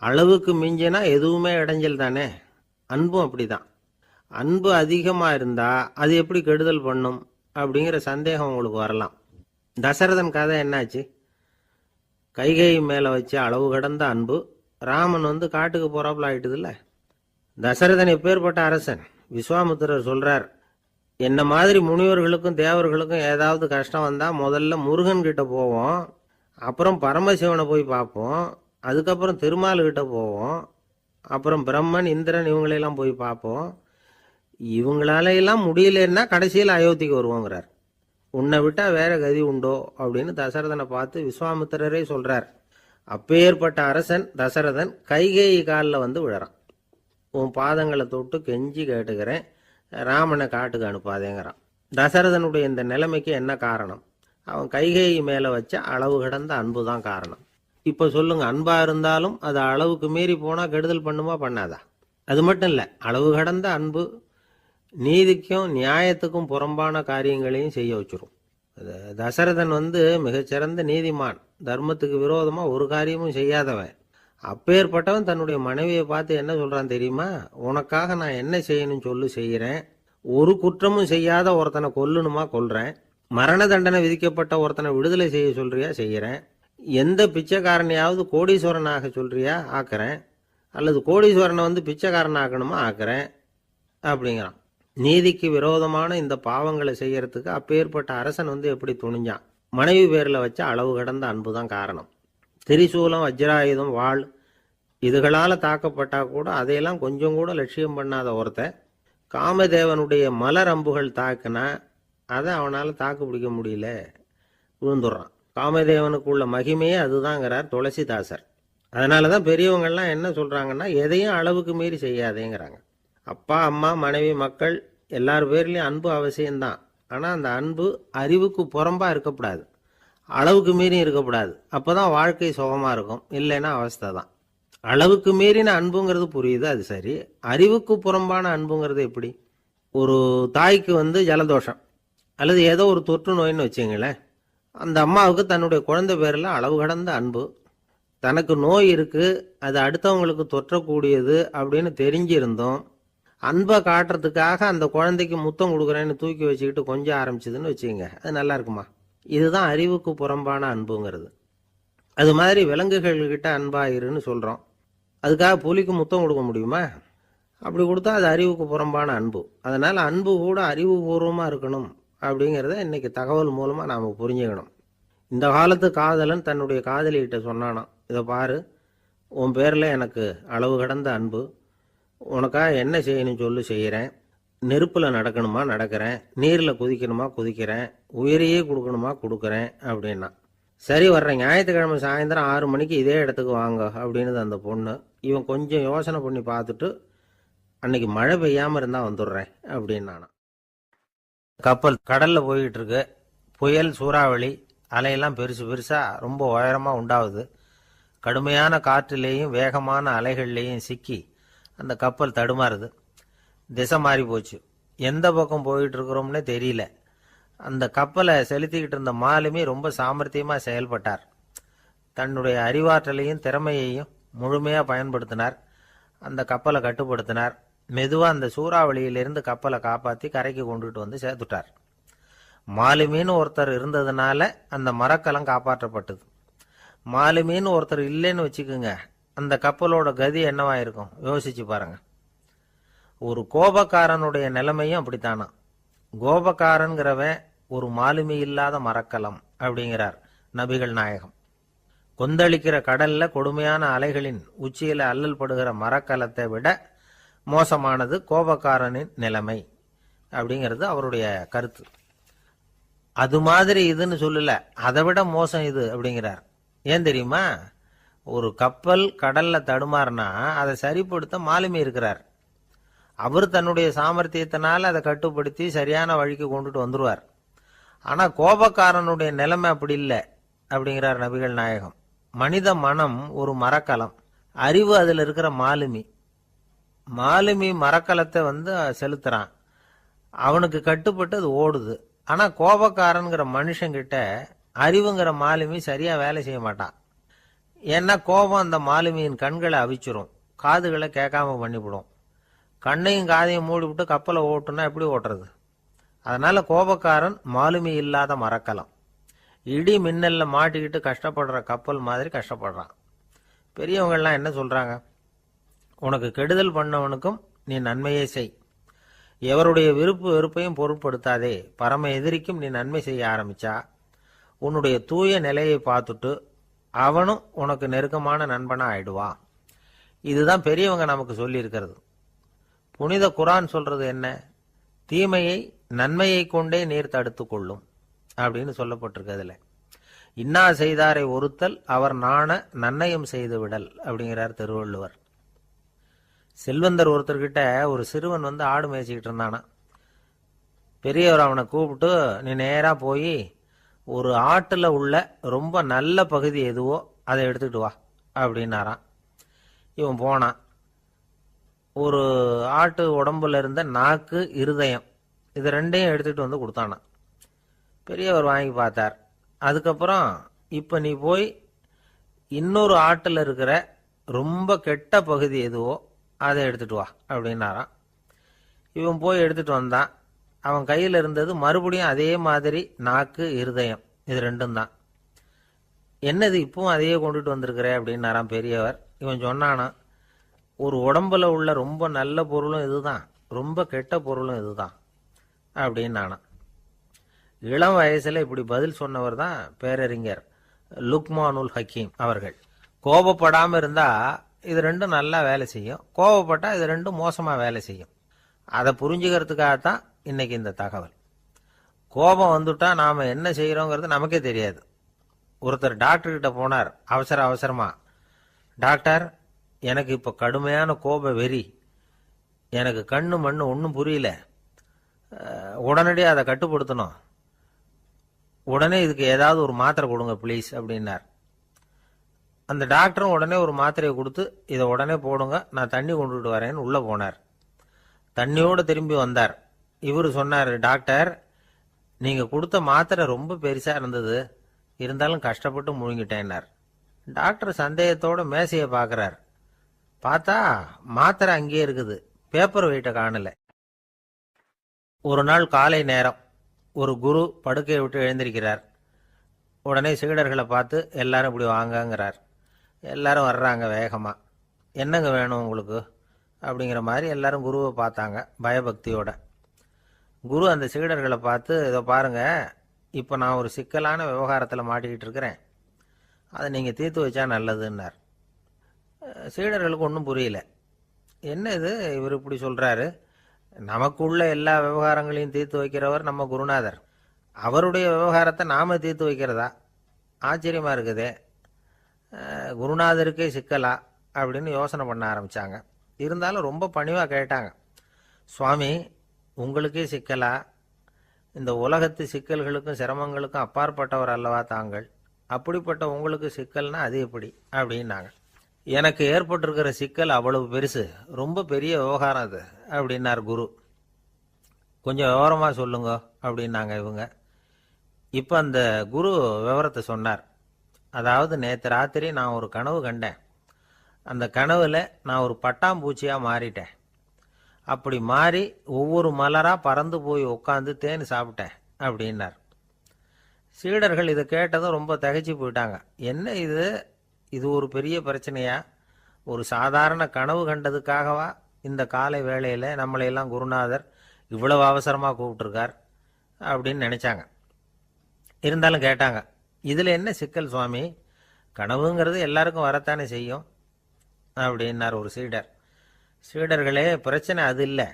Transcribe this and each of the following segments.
அளவுக்கு மிஞ்சினா எதுவுமே இடைஞ்சல் தானே. அன்பும் அப்படிதான். அன்பு அதிகமாக இருந்தால் அது எப்படி கெடுதல் பண்ணும் அப்படிங்கிற சந்தேகம் உங்களுக்கு வரலாம். தசரதன் கதை என்னாச்சு? கைகேயி மேலே வச்ச அளவு கடந்த அன்பு ராமன் காட்டுக்கு போறாப்புல ஆயிட்டுதுல்ல. தசரதன் எப்பேற்பட்ட அரசன். விஸ்வாமித்திரர் சொல்றார், என்ன மாதிரி முனிவர்களுக்கும் தேவர்களுக்கும் ஏதாவது கஷ்டம் வந்தால் முதல்ல முருகன் கிட்ட போவோம், அப்புறம் பரமசிவனை போய் பார்ப்போம், அதுக்கப்புறம் திருமால்கிட்ட போவோம், அப்புறம் பிரம்மன் இந்திரன் இவங்களையெல்லாம் போய் பார்ப்போம். இவங்களாலையெல்லாம் முடியலன்னா கடைசியில் அயோத்திக்கு வருவோங்கிறார். உன்னை விட்டா வேற கதி உண்டோ அப்படின்னு தசரதனை பார்த்து விஸ்வாமித்திரரே சொல்றார். அப்பேற்பட்ட அரசன் தசரதன் கைகேயி காலில் விழறான். உன் பாதங்களை தொட்டு கெஞ்சி கேட்டுக்கிறேன், ராமனை காட்டுக்கு அனுப்பாதேங்கிறான். தசரதனுடைய இந்த நிலைமைக்கு என்ன காரணம்? அவன் கைகேயி மேலே வச்ச அளவு கடந்த அன்பு தான் காரணம். இப்போ சொல்லுங்க, அன்பா இருந்தாலும் அது அளவுக்கு மீறி போனால் கெடுதல் பண்ணுமா பண்ணாதா? அது மட்டும் இல்லை, அளவு கடந்த அன்பு நீதிக்கும் நியாயத்துக்கும் புறம்பான காரியங்களையும் செய்ய வச்சிரும். தசரதன் மிகச்சிறந்த நீதிமான், தர்மத்துக்கு விரோதமாக ஒரு காரியமும் செய்யாதவன். அப்பேற்பட்டவன் தன்னுடைய மனைவியை பார்த்து என்ன சொல்றான் தெரியுமா? உனக்காக நான் என்ன செய்யணும்னு சொல்லு செய்கிறேன், ஒரு குற்றமும் செய்யாத ஒருத்தனை கொல்லணுமா கொல்றேன், மரண தண்டனை விதிக்கப்பட்ட ஒருத்தனை விடுதலை செய்ய சொல்றியா செய்கிறேன், எந்த பிச்சைக்காரனையாவது கோடீஸ்வரனாக சொல்றியா ஆக்குறேன், அல்லது கோடீஸ்வரனை பிச்சைக்காரன் ஆக்கணுமா ஆக்குறேன் அப்படிங்கிறான். நீதிக்கு விரோதமான இந்த பாவங்களை செய்யறதுக்கு அப்பேற்பட்ட அரசன் எப்படி துணிஞ்சான்? மனைவி பேரில் வச்ச அளவு கடந்த அன்பு தான் காரணம். திரிசூலம், வஜ்ராயுதம், வாள் இதுகளால் தாக்கப்பட்டா கூட அதையெல்லாம் கொஞ்சம் கூட லட்சியம் பண்ணாத ஒருத்தன் காமதேவனுடைய மலர் அம்புகள் தாக்குனா அதை அவனால் தாக்கு பிடிக்க முடியல, விழுந்துடுறான். காமதேவனுக்குள்ள மகிமையே அதுதாங்கிறார் துளசிதாசர். அதனால தான் பெரியவங்கள்லாம் என்ன சொல்கிறாங்கன்னா, எதையும் அளவுக்கு மீறி செய்யாதேங்கிறாங்க. அப்பா, அம்மா, மனைவி, மக்கள் எல்லார் பேர்லேயும் அன்பு அவசியம்தான். ஆனால் அந்த அன்பு அறிவுக்கு புறம்பாக இருக்கக்கூடாது, அளவுக்கு மீறி இருக்கக்கூடாது. அப்போ தான் வாழ்க்கை சுகமாக இருக்கும், இல்லைன்னா அவஸ்தை தான். அளவுக்கு மீறின அன்புங்கிறது புரியுது, அது சரி. அறிவுக்கு புறம்பான அன்புங்கிறது எப்படி? ஒரு தாய்க்கு ஜலதோஷம் அல்லது ஏதோ ஒரு தொற்று நோயின்னு வச்சுங்களேன். அந்த அம்மாவுக்கு தன்னுடைய குழந்தை பேரில் அளவு கடந்த அன்பு. தனக்கு நோய் இருக்குது, அது அடுத்தவங்களுக்கு தொற்றக்கூடியது அப்படின்னு தெரிஞ்சிருந்தோம் அன்பை காட்டுறதுக்காக அந்த குழந்தைக்கு முத்தம் கொடுக்குறேன்னு தூக்கி வச்சுக்கிட்டு கொஞ்சம் ஆரம்பிச்சதுன்னு வச்சுக்கோங்க, அது நல்லா இருக்குமா? இதுதான் அறிவுக்கு புறம்பான அன்புங்கிறது. அது மாதிரி விலங்குகள்கிட்ட அன்பாயிருன்னு சொல்கிறோம், அதுக்காக புலிக்கு முத்தம் கொடுக்க முடியுமா? அப்படி கொடுத்தா அது அறிவுக்கு புறம்பான அன்பு. அதனால் அன்பு கூட அறிவுபூர்வமாக இருக்கணும் அப்படிங்கிறத இன்னைக்கு தகவல் மூலமாக நாம் புரிஞ்சுக்கணும். இந்த காலத்து காதலன் தன்னுடைய காதலிகிட்ட சொன்னானாம், இதை பாரு, உன் பேரில் எனக்கு அளவு கடந்த அன்பு, உனக்காக என்ன செய்யணும் சொல்லு செய்கிறேன், நெருப்பில் நடக்கணுமா நடக்கிறேன், நீரில் குதிக்கணுமா குதிக்கிறேன், உயிரையே கொடுக்கணுமா கொடுக்குறேன் அப்படின்னா. சரி, வர்றேன் ஞாயிற்றுக்கிழமை சாயந்தரம் 6 மணிக்கு இதே இடத்துக்கு வாங்க அப்படின்னு அந்த பொண்ணு. இவன் கொஞ்சம் யோசனை பண்ணி பார்த்துட்டு, அன்னைக்கு மழை பெய்யாமல் இருந்தால் வந்துடுறேன் அப்படின்னானா. கப்பல் கடலில் போய்கிட்டு இருக்கு. புயல், சூறாவளி, அலையெல்லாம் பெருசு பெருசாக ரொம்ப உயரமாக உண்டாகுது. கடுமையான காற்றிலேயும் வேகமான அலைகள்லேயும் சிக்கி அந்த கப்பல் தடுமாறுது. திசை மாறி போச்சு, எந்த பக்கம் போயிட்டு இருக்கிறோம்னே தெரியல. அந்த கப்பலை செலுத்திக்கிட்டு இருந்த மாலுமி ரொம்ப சாமர்த்தியமாக செயல்பட்டார். தன்னுடைய அறிவாற்றலையும் திறமையையும் முழுமையாக பயன்படுத்தினார். அந்த கப்பலை கட்டுப்படுத்தினார். மெதுவாக அந்த சூறாவளியிலிருந்து கப்பலை காப்பாற்றி கரைக்கு கொண்டுட்டு சேர்த்துட்டார். மாலுமின்னு ஒருத்தர் இருந்ததுனால அந்த மரக்கலம் காப்பாற்றப்பட்டது. மாலுமின்னு ஒருத்தர் இல்லைன்னு வச்சுக்கோங்க, அந்த கப்பலோட கதி என்னவாயிருக்கும் யோசிச்சு பாருங்க. ஒரு கோபக்காரனுடைய நிலைமையும் அப்படித்தானா. கோபக்காரன்கிறவன் ஒரு மாலுமி இல்லாத மரக்கலம் அப்படிங்கிறார் நபிகள் நாயகம். கொந்தளிக்கிற கடல்ல கொடுமையான அலைகளின் உச்சியில அல்லல் படுகிற மரக்கலத்தை விட மோசமானது கோபக்காரனின் நிலைமை அப்படிங்கிறது அவருடைய கருத்து. அது மாதிரி இதுன்னு சொல்லல, அதை விட மோசம் இது அப்படிங்கிறார். ஏன் தெரியுமா? ஒரு கப்பல் கடல்ல தடுமாறினா அதை சரிப்படுத்த மாலுமி இருக்கிறார். அவர் தன்னுடைய சாமர்த்தியத்தினால அதை கட்டுப்படுத்தி சரியான வழிக்கு கொண்டுட்டு வந்துடுவார். ஆனால் கோபக்காரனுடைய நிலைமை அப்படி இல்லை அப்படிங்கிறார் நபிகள் நாயகம். மனித மனம் ஒரு மரக்கலம், அறிவு அதில் இருக்கிற மாலுமி. மாலுமி மரக்கலத்தை செலுத்துறான், அவனுக்கு கட்டுப்பட்டு அது ஓடுது. ஆனால் கோபக்காரனுங்கிற மனுஷங்கிட்ட அறிவுங்கிற மாலுமி சரியாக வேலை செய்ய மாட்டான். ஏன்னா கோபம் அந்த மாலுமியின் கண்களை அவிச்சிரும், காதுகளை கேட்காம பண்ணிவிடும். கண்ணையும் காதையும் மூடிவிட்டு கப்பலை ஓட்டுனா எப்படி ஓட்டுறது? அதனால கோபக்காரன் மாலுமி இல்லாத மரக்கலம். இடி மின்னல்ல மாட்டிக்கிட்டு கஷ்டப்படுற கப்பல் மாதிரி கஷ்டப்படுறான். பெரியவங்கள்லாம் என்ன சொல்றாங்க? உனக்கு கெடுதல் பண்ணவனுக்கும் நீ நன்மையே செய். எவருடைய விருப்பு வெறுப்பையும் பொருட்படுத்தாதே. பரம எதிரிக்கும் நீ நன்மை செய்ய ஆரம்பிச்சா உன்னுடைய தூய நிலையை பார்த்துட்டு அவனும் உனக்கு நெருக்கமான நண்பனா ஆயிடுவான். இதுதான் பெரியவங்க நமக்கு சொல்லி இருக்கிறது. புனித குரான் சொல்றது என்ன? தீமையை நன்மையை கொண்டே நீர் தடுத்து கொள்ளும் அப்படின்னு சொல்லப்பட்டிருக்கிறதுல. இன்னா செய்தாரை ஒருத்தல் அவர் நாண நன்னயம் செய்து விடல் அப்படிங்கிறார் திருவள்ளுவர். செல்வந்தர் ஒருத்தர்கிட்ட ஒரு சிறுவன் ஆடு மேய்ச்சிக்கிட்டு இருந்தானா. பெரியவர் அவனை கூப்பிட்டு, நீ நேரா போய் ஒரு ஆட்டுல உள்ள ரொம்ப நல்ல பகுதி எதுவோ அதை எடுத்துக்கிட்டு வா அப்படின்னாரான். இவன் போனான். ஒரு ஆட்டு உடம்புல இருந்த நாக்கு, இருதயம், இது ரெண்டையும் எடுத்துகிட்டு கொடுத்தானான். பெரியவர் வாங்கி பார்த்தார். அதுக்கப்புறம் இப்ப நீ போய் இன்னொரு ஆட்டுல இருக்கிற ரொம்ப கெட்ட பகுதி எதுவோ அதை எடுத்துட்டு வா அப்படின்னாரான். இவன் போய் எடுத்துட்டு வந்தான். அவன் கையில் இருந்தது மறுபடியும் அதே மாதிரி நாக்கு, இருதயம், இது ரெண்டும் தான். என்னது இப்பவும் அதையே கொண்டுட்டு வந்திருக்கிற அப்படின்னாரான் பெரியவர். இவன் சொன்னானா, ஒரு உடம்புல உள்ள ரொம்ப நல்ல பொருளும் இதுதான், ரொம்ப கெட்ட பொருளும் இதுதான் அப்படின்னானா. இளம் வயசுல இப்படி பதில் சொன்னவர் தான் பேரறிஞர் லுக்மானுல் ஹக்கீம் அவர்கள். கோபப்படாம இருந்தா இது ரெண்டும் நல்லா வேலை செய்யும், கோபப்பட்டா இது ரெண்டும் மோசமா வேலை செய்யும். அதை புரிஞ்சுக்கிறதுக்காகத்தான் இன்னைக்கு இந்த தகவல். கோபம் வந்துட்டா நாம என்ன செய்யறோங்கிறது நமக்கே தெரியாது. ஒருத்தர் டாக்டர் கிட்ட போனார் அவசரமா. டாக்டர், எனக்கு இப்ப கடுமையான கோப வெறி, எனக்கு கண்ணு மண்ணு ஒன்றும் புரியல, உடனடியாக அதை கட்டுப்படுத்தணும், உடனே இதுக்கு ஏதாவது ஒரு மாத்திரை கொடுங்க ப்ளீஸ் அப்படின்னார். அந்த டாக்டரும் உடனே ஒரு மாத்திரையை கொடுத்து, இதை உடனே போடுங்க, நான் தண்ணி கொண்டுட்டு வரேன்னு உள்ள போனார். தண்ணியோடு திரும்பி வந்தார். இவர் சொன்னார், டாக்டர், நீங்க கொடுத்த மாத்திரை ரொம்ப பெருசா இருந்தது, இருந்தாலும் கஷ்டப்பட்டு முழுங்கிட்டேன்னார். டாக்டர் சந்தேகத்தோட மேசையை பார்க்கிறார். பார்த்தா மாத்திரை அங்கேயே இருக்குது, பேப்பர் வெயிட்ட காணல. ஒரு நாள் காலை நேரம் ஒரு குரு படுக்கையை விட்டு எழுந்திருக்கிறார். உடனே சீடர்களை பார்த்து எல்லாரும் இப்படி வாங்கங்கிறார். எல்லாரும் வர்றாங்க வேகமா. என்னங்க வேணும் உங்களுக்கு அப்படிங்கிற மாதிரி எல்லாரும் குருவை பார்த்தாங்க பயபக்தியோட. குரு அந்த சீடர்களை பார்த்து, இதை பாருங்க, இப்போ நான் ஒரு சிக்கலான விவகாரத்தில் மாட்டிக்கிட்டு இருக்கிறேன், அதை நீங்கள் தீர்த்து வச்சா நல்லதுன்னார். சீடர்களுக்கு ஒன்றும் புரியல. என்ன இது இவர் இப்படி சொல்றாரு? நமக்குள்ள எல்லா விவகாரங்களையும் தீர்த்து வைக்கிறவர் நம்ம குருநாதர், அவருடைய விவகாரத்தை நாம தீர்த்து வைக்கிறதா? ஆச்சரியமா இருக்குதே, குருநாதருக்கே சிக்கலா அப்படின்னு யோசனை பண்ண ஆரம்பிச்சாங்க. இருந்தாலும் ரொம்ப பணிவா கேட்டாங்க, சுவாமி உங்களுக்கே சிக்கலா? இந்த உலகத்து சிக்கல்களுக்கும் சிரமங்களுக்கும் அப்பாற்பட்டவர் அல்லவா தாங்கள், அப்படிப்பட்ட உங்களுக்கு சிக்கல்னா அது எப்படி அப்படின்னாங்க. எனக்கு ஏற்பட்டிருக்கிற சிக்கல் அவ்வளவு பெருசு, ரொம்ப பெரிய விவகாரம் அது அப்படின்னார் குரு. கொஞ்சம் விவரமா சொல்லுங்க அப்படின்னாங்க இவங்க. இப்ப அந்த குரு விவரத்தை சொன்னார். அதாவது நேற்று ராத்திரி நான் ஒரு கனவு கண்டேன். அந்த கனவுல நான் ஒரு பட்டாம்பூச்சியா மாறிட்டேன். அப்படி மாறி ஒவ்வொரு மலரா பறந்து போய் உட்காந்து தேன் சாப்பிட்டேன் அப்படின்னார். சீடர்கள் இதை கேட்டதும் ரொம்ப திகைச்சு போயிட்டாங்க. என்ன இது, இது ஒரு பெரிய பிரச்சனையா? ஒரு சாதாரண கனவு கண்டதுக்காகவா இந்த காலை வேளையில நம்மளையெல்லாம் குருநாதர் இவ்வளவு அவசரமா கூப்பிட்டுருக்கார் அப்படின்னு நினைச்சாங்க. இருந்தாலும் கேட்டாங்க, இதுல என்ன சிக்கல் சுவாமி? கனவுங்கிறது எல்லாருக்கும் வரத்தானே செய்யும் அப்படின்னார் ஒரு சீடர். சீடர்களே, பிரச்சனை அது இல்லை.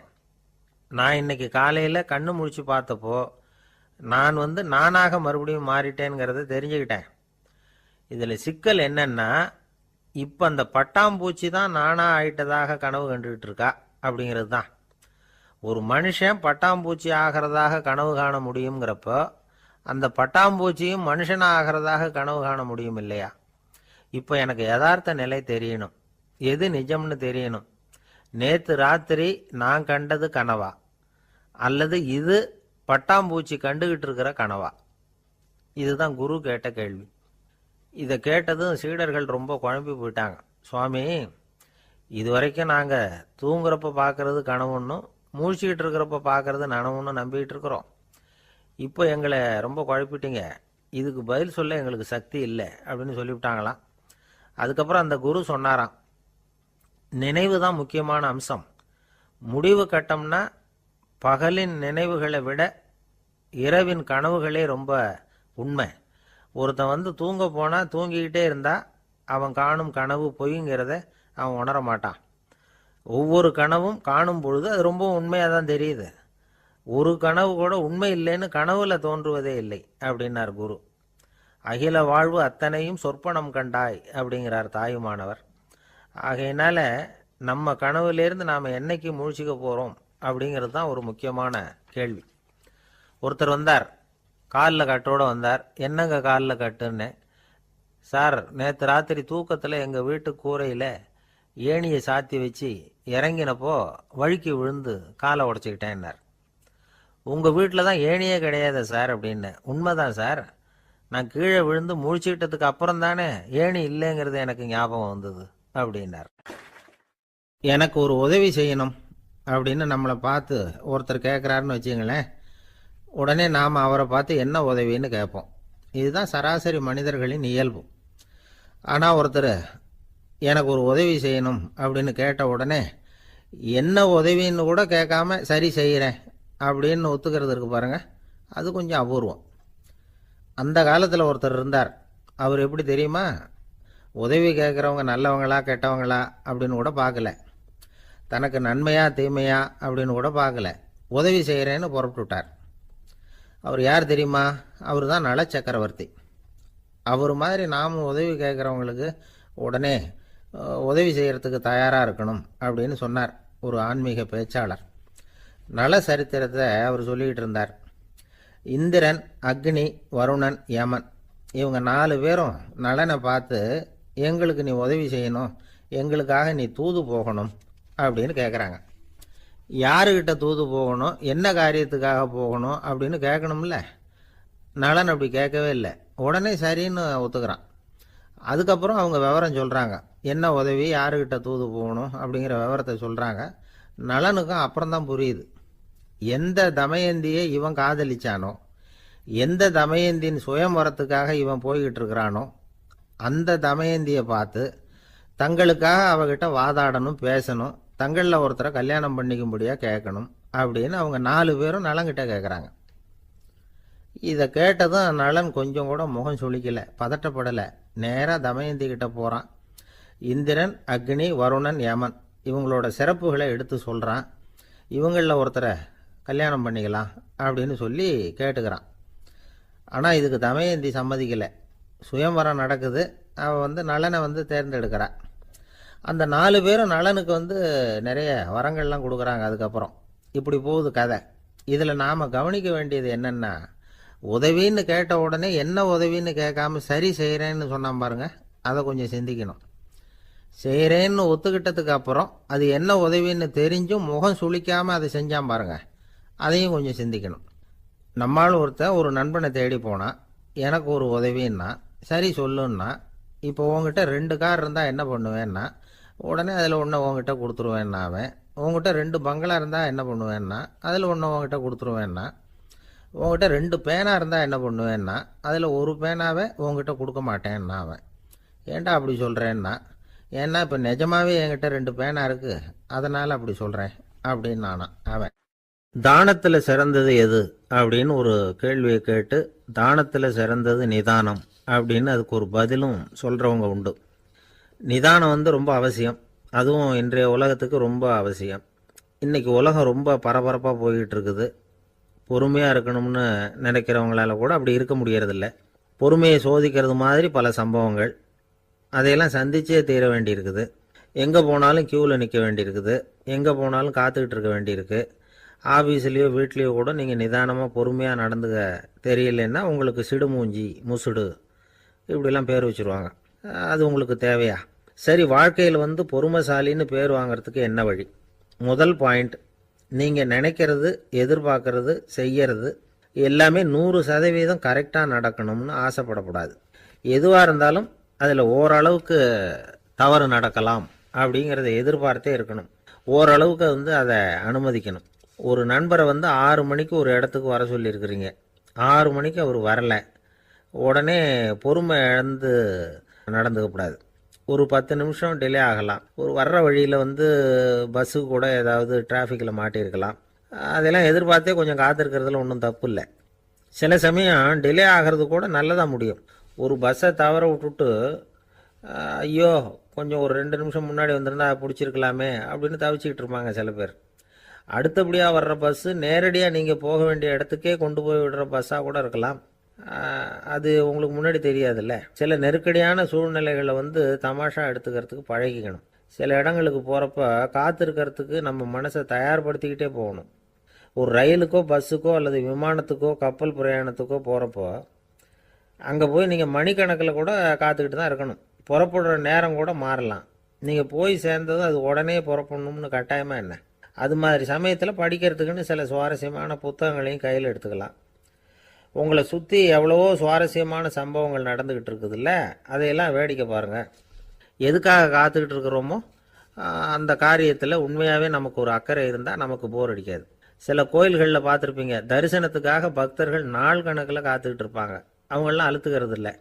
நான் இன்னைக்கு காலையில கண்ணு முழிச்சு பார்த்தப்போ நான் நானாக மறுபடியும் மாறிட்டேங்கிறத தெரிஞ்சுக்கிட்டேன். இதுல சிக்கல் என்னன்னா, இப்ப அந்த பட்டாம்பூச்சி தான் நானா ஆயிட்டதாக கனவு கண்டுகிட்டு இருக்கா அப்படிங்கிறது தான். ஒரு மனுஷன் பட்டாம்பூச்சி ஆகிறதாக கனவு காண முடியுங்கிறப்போ அந்த பட்டாம்பூச்சியும் மனுஷனா ஆகிறதாக கனவு காண முடியும் இல்லையா? இப்ப எனக்கு யதார்த்த நிலை தெரியணும், எது நிஜம்னு தெரியணும். நேத்து ராத்திரி நான் கண்டது கனவா, அல்லது இது பட்டாம்பூச்சி கண்டுகிட்டு இருக்கிற கனவா? இதுதான் குரு கேட்ட கேள்வி. இதை கேட்டதும் சீடர்கள் ரொம்ப குழம்பி போயிட்டாங்க. சுவாமி, இது வரைக்கும் நாங்கள் தூங்குறப்ப பார்க்கறது கனவுன்னும் மூழ்கிக்கிட்டு இருக்கிறப்ப பார்க்கறது நனவுன்னு நம்பிக்கிட்டு இருக்கிறோம். இப்போ எங்களை ரொம்ப குழப்பிட்டீங்க. இதுக்கு பதில் சொல்ல எங்களுக்கு சக்தி இல்லை அப்படின்னு சொல்லிவிட்டாங்களாம். அதுக்கப்புறம் அந்த குரு சொன்னாராம், நினைவு தான் முக்கியமான அம்சம். முடிவு கட்டம்னா பகலின் நினைவுகளை விட இரவின் கனவுகளே ரொம்ப உண்மை. ஒருத்தன் தூங்க போனால் தூங்கிக்கிட்டே இருந்தால் அவன் காணும் கனவு பொய்ங்கிறத அவன் உணர மாட்டான். ஒவ்வொரு கனவும் காணும் பொழுது அது ரொம்ப உண்மையாக தான் தெரியுது. ஒரு கனவு கூட உண்மை இல்லைன்னு கனவுல தோன்றுவதே இல்லை அப்படின்னார் குரு. அகில வாழ்வு அத்தனையும் சொற்பனம் கண்டாய் அப்படிங்கிறார் தாயுமானவர். ஆகையினால நம்ம கனவுலேருந்து நாம் என்னைக்கு முழிச்சிக்க போகிறோம் அப்படிங்கிறது தான் ஒரு முக்கியமான கேள்வி. ஒருத்தர் வந்தார், காலில் கட்டோடு வந்தார். என்னங்க காலில் கட்டுன்னு? சார், நேற்று ராத்திரி தூக்கத்தில் எங்கள் வீட்டு கூரையில் ஏணியை சாத்தி வச்சு இறங்கினப்போ வழுக்கி விழுந்து காலை உடச்சிக்கிட்டேன்னார். உங்கள் வீட்டில் தான் ஏணியே கிடையாது சார் அப்படின்னு. உண்மைதான் சார், நான் கீழே விழுந்து முழிச்சுக்கிட்டதுக்கு அப்புறம் தானே ஏணி இல்லைங்கிறது எனக்கு ஞாபகம் வந்தது அப்படின்னார். எனக்கு ஒரு உதவி செய்யணும் அப்படின்னு நம்மளை பார்த்து ஒருத்தர் கேட்குறாருன்னு வச்சுங்களேன், உடனே நாம் அவரை பார்த்து என்ன உதவின்னு கேட்போம். இதுதான் சராசரி மனிதர்களின் இயல்பு. ஆனால் ஒருத்தர் எனக்கு ஒரு உதவி செய்யணும் அப்படின்னு கேட்ட உடனே என்ன உதவின்னு கூட கேட்காம சரி செய்கிறேன் அப்படின்னு ஒத்துக்கிறது இருக்கு பாருங்க, அது கொஞ்சம் அபூர்வம். அந்த காலத்தில் ஒருத்தர் இருந்தார். அவர் எப்படி தெரியுமா? உதவி கேட்குறவங்க நல்லவங்களா கெட்டவங்களா அப்படின்னு கூட பார்க்கல, தனக்கு நன்மையா தீமையா அப்படின்னு கூட பார்க்கல, உதவி செய்கிறேன்னு புறப்பட்டுட்டார். அவர் யார் தெரியுமா? அவர் தான் நல சக்கரவர்த்தி. அவர் மாதிரி நாமும் உதவி கேட்குறவங்களுக்கு உடனே உதவி செய்கிறதுக்கு தயாராக இருக்கணும் அப்படின்னு சொன்னார் ஒரு ஆன்மீக பேச்சாளர். நல சரித்திரத்தை அவர் சொல்லிக்கிட்டு இருந்தார். இந்திரன், அக்னி, வருணன், யமன் இவங்க 4 பேரும் நலனை பார்த்து எங்களுக்கு நீ உதவி செய்யணும், எங்களுக்காக நீ தூது போகணும் அப்படின்னு கேட்குறாங்க. யாருக்கிட்ட தூது போகணும், என்ன காரியத்துக்காக போகணும் அப்படின்னு கேட்கணும்ல. நலன் அப்படி கேட்கவே இல்லை, உடனே சரின்னு ஒத்துக்கிறான். அதுக்கப்புறம் அவங்க விவரம் சொல்கிறாங்க, என்ன உதவி, யாருக்கிட்ட தூது போகணும் அப்படிங்கிற விவரத்தை சொல்கிறாங்க. நலனுக்கும் அப்புறம்தான் புரியுது, எந்த தமயந்தியை இவன் காதலிச்சானோ, எந்த தமயந்தின் சுயம்பரத்துக்காக இவன் போய்கிட்டு இருக்கிறானோ அந்த தமயந்தியை பார்த்து தங்களுக்காக அவகிட்ட வாதாடணும், பேசணும், தங்களில் ஒருத்தரை கல்யாணம் பண்ணிக்கும்படியாக கேட்கணும் அப்படின்னு அவங்க 4 பேரும் நலங்கிட்ட கேட்குறாங்க. இதை கேட்டதும் நலன் கொஞ்சம் கூட முகம் சுளிக்கலை, பதட்டப்படலை. நேராக தமயந்தி கிட்ட போகிறான். இந்திரன், அக்னி, வருணன், யமன் இவங்களோட சிறப்புகளை எடுத்து சொல்கிறான். இவங்களில் ஒருத்தரை கல்யாணம் பண்ணிக்கலாம் அப்படின்னு சொல்லி கேட்டுக்கிறான். ஆனால் இதுக்கு தமயந்தி சம்மதிக்கலை. சுயம்வரம் நடக்குது, அவள் நலனை தேர்ந்தெடுக்கிறா. அந்த 4 பேரும் நலனுக்கு நிறைய வரங்கள்லாம் கொடுக்குறாங்க. அதுக்கப்புறம் இப்படி போகுது கதை. இதில் நாம் கவனிக்க வேண்டியது என்னென்னா, உதவின்னு கேட்ட உடனே என்ன உதவின்னு கேட்காம சரி செய்கிறேன்னு சொன்னான் பாருங்க, அதை கொஞ்சம் சிந்திக்கணும். செய்கிறேன்னு ஒத்துக்கிட்டதுக்கு அப்புறம் அது என்ன உதவின்னு தெரிஞ்சும் முகம் சுளிக்காமல் அதை செஞ்சான் பாருங்க, அதையும் கொஞ்சம் சிந்திக்கணும். நம்மால் ஒருத்தன் ஒரு நண்பனை தேடி போனான், எனக்கு ஒரு உதவின்னா சரி சொல்லுன்னா, இப்போ உங்ககிட்ட 2 கார் இருந்தால் என்ன பண்ணுவேன்னா, உடனே அதில் ஒன்று உங்ககிட்ட கொடுத்துருவேன்னா, அவன் உங்ககிட்ட 2 பங்களா இருந்தால் என்ன பண்ணுவேன்னா, அதில் ஒன்று உங்ககிட்ட கொடுத்துருவேன்னா, உங்ககிட்ட 2 பேனா இருந்தால் என்ன பண்ணுவேன்னா, அதில் ஒரு பேனாவை உங்ககிட்ட கொடுக்க மாட்டேன்னா அவன். ஏன்டா அப்படி சொல்கிறேன்னா, ஏன்னா இப்போ நிஜமாவே என்கிட்ட 2 பேனா இருக்குது, அதனால் அப்படி சொல்கிறேன் அப்படின்னு நானான் அவன். தானத்தில் சிறந்தது எது அப்படின்னு ஒரு கேள்வியை கேட்டு, தானத்தில் சிறந்தது நிதானம் அப்படின்னு அதுக்கு ஒரு பதிலும் சொல்கிறவங்க உண்டு. நிதானம் ரொம்ப அவசியம், அதுவும் இன்றைய உலகத்துக்கு ரொம்ப அவசியம். இன்றைக்கி உலகம் ரொம்ப பரபரப்பாக போய்கிட்டு இருக்குது. பொறுமையாக இருக்கணும்னு நினைக்கிறவங்களால கூட அப்படி இருக்க முடியறதில்ல. பொறுமையை சோதிக்கிறது மாதிரி பல சம்பவங்கள், அதையெல்லாம் சந்திச்சே தீர வேண்டியிருக்குது. எங்கே போனாலும் க்யூவில் நிற்க வேண்டியிருக்குது, எங்கே போனாலும் காத்துக்கிட்டு இருக்க வேண்டியிருக்கு. ஆஃபீஸ்லேயோ வீட்லேயோ கூட நீங்கள் நிதானமாக பொறுமையாக நடந்துக்க தெரியலன்னா உங்களுக்கு சிடுமூஞ்சி, முசுடு இப்படிலாம் பேர் வச்சுருவாங்க. அது உங்களுக்கு தேவையா? சரி, வாழ்க்கையில் பொறுமைசாலின்னு பேர் வாங்கிறதுக்கு என்ன வழி? முதல் பாயிண்ட், நீங்கள் நினைக்கிறது, எதிர்பார்க்கறது, செய்யறது எல்லாமே 100% கரெக்டாக நடக்கணும்னு ஆசைப்படக்கூடாது. எதுவாக இருந்தாலும் அதில் ஓரளவுக்கு தவறு நடக்கலாம் அப்படிங்கிறத எதிர்பார்த்தே இருக்கணும். ஓரளவுக்கு அதை அனுமதிக்கணும். ஒரு நண்பரை 6 மணிக்கு ஒரு இடத்துக்கு வர சொல்லியிருக்கிறீங்க, 6 மணிக்கு அவர் வரலை, உடனே பொறுமை இழந்து நடந்துக்கக்கூடாது. ஒரு 10 நிமிஷம் டிலே ஆகலாம். ஒரு வர்ற வழியில் பஸ்ஸு கூட ஏதாவது டிராஃபிக்கில் மாட்டியிருக்கலாம். அதெல்லாம் எதிர்பார்த்தே கொஞ்சம் காத்திருக்கிறதுல ஒன்றும் தப்பு இல்லை. சில சமயம் டிலே ஆகிறது கூட நல்லதாக முடியும். ஒரு பஸ்ஸை தவற விட்டுட்டு ஐயோ கொஞ்சம் ஒரு 2 நிமிஷம் முன்னாடி வந்திருந்தா பிடிச்சிருக்கலாமே அப்படின்னு தவிச்சிக்கிட்டு இருப்பாங்க சில பேர். அடுத்தபடியாக வர்ற பஸ்ஸு நேரடியாக நீங்கள் போக வேண்டிய இடத்துக்கே கொண்டு போய் விடுற பஸ்ஸாக கூட இருக்கலாம். அது உங்களுக்கு முன்னாடி தெரியாதுல்ல. சில நெருக்கடியான சூழ்நிலைகளை தமாஷா எடுத்துக்கிறதுக்கு பழகிக்கணும். சில இடங்களுக்கு போகிறப்ப காத்திருக்கிறதுக்கு நம்ம மனசை தயார்படுத்திக்கிட்டே போகணும். ஒரு ரயிலுக்கோ பஸ்ஸுக்கோ அல்லது விமானத்துக்கோ கப்பல் பிரயாணத்துக்கோ போகிறப்போ அங்கே போய் நீங்கள் மணிக்கணக்கில் கூட காத்துக்கிட்டு தான் இருக்கணும். புறப்படுற நேரம் கூட மாறலாம். நீங்கள் போய் சேர்ந்ததும் அது உடனே புறப்படணும்னு கட்டாயமாக என்ன? அது மாதிரி சமயத்தில் படிக்கிறதுக்குன்னு சில சுவாரஸ்யமான புத்தகங்களையும் கையில் எடுத்துக்கலாம். உங்களை சுற்றி எவ்வளவோ சுவாரஸ்யமான சம்பவங்கள் நடந்துக்கிட்டு இருக்குதுல்ல, அதையெல்லாம் வேடிக்கை பாருங்கள். எதுக்காக காத்துக்கிட்டு இருக்கிறோமோ அந்த காரியத்தில் உண்மையாகவே நமக்கு ஒரு அக்கறை இருந்தால் நமக்கு போர் அடிக்காது. சில கோயில்களில் பார்த்துருப்பீங்க, தரிசனத்துக்காக பக்தர்கள் நாள் கணக்கில் காத்துக்கிட்டு இருப்பாங்க. அவங்களெலாம் அழுத்துக்கிறது இல்லை.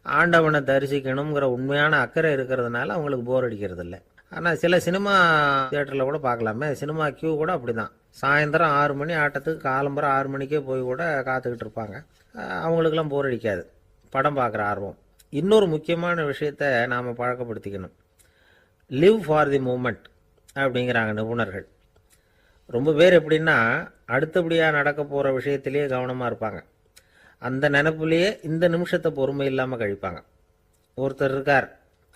ஆண்டவனை தரிசிக்கணுங்கிற உண்மையான அக்கறை இருக்கிறதுனால அவங்களுக்கு போர் அடிக்கிறது இல்லை. ஆனால் சில சினிமா தியேட்டரில் கூட பார்க்கலாமே, சினிமா கியூ கூட அப்படி தான். சாயந்தரம் 6 மணி ஆட்டத்துக்கு காலம்பரம் 6 மணிக்கே போய் கூட காத்துக்கிட்டு இருப்பாங்க. அவங்களுக்கெல்லாம் போர் அடிக்காது, படம் பார்க்குற ஆர்வம். இன்னொரு முக்கியமான விஷயத்தை நாம் பழக்கப்படுத்திக்கணும். லிவ் ஃபார் தி மூமெண்ட் அப்படிங்கிறாங்க நிபுணர்கள். ரொம்ப பேர் எப்படின்னா அடுத்தபடியாக நடக்க போகிற விஷயத்திலேயே கவனமாக இருப்பாங்க. அந்த நினைப்புலேயே இந்த நிமிஷத்தை பொறுமை இல்லாமல் கழிப்பாங்க. ஒருத்தர் இருக்கார்,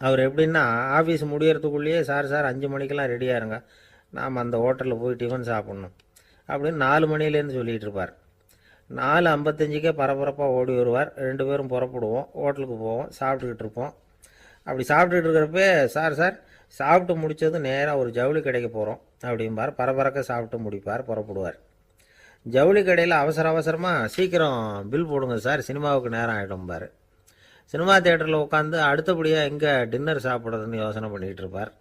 அவர் எப்படின்னா ஆஃபீஸ் முடியறதுக்குள்ளேயே சார் 5 மணிக்கெல்லாம் ரெடியாக இருங்க, நாம் அந்த ஹோட்டலில் போய் டிஃபன் சாப்பிட்ணும் அப்படின்னு 4 மணிலேருந்து சொல்லிகிட்டு இருப்பார். 4:55 பரபரப்பாக ஓடி வருவார். 2 பேரும் புறப்படுவோம், ஹோட்டலுக்கு போவோம், சாப்பிட்டுக்கிட்டு இருப்போம். அப்படி சாப்பிட்டுக்கிட்டு இருக்கிறப்ப சார் சாப்பிட்டு முடித்ததும் நேராக ஒரு ஜவுளி கடைக்கு போகிறோம் அப்படிம்பார். பரபரக்க சாப்பிட்டு முடிப்பார், புறப்படுவார். ஜவுளி கடையில் அவசரமாக சீக்கிரம் பில் போடுங்க சார், சினிமாவுக்கு நேரம் ஆகிடும்பார். சினிமா தியேட்டரில் உட்காந்து அடுத்தபடியாக எங்கே டின்னர் சாப்பிட்றதுன்னு யோசனை பண்ணிகிட்டு இருப்பார்.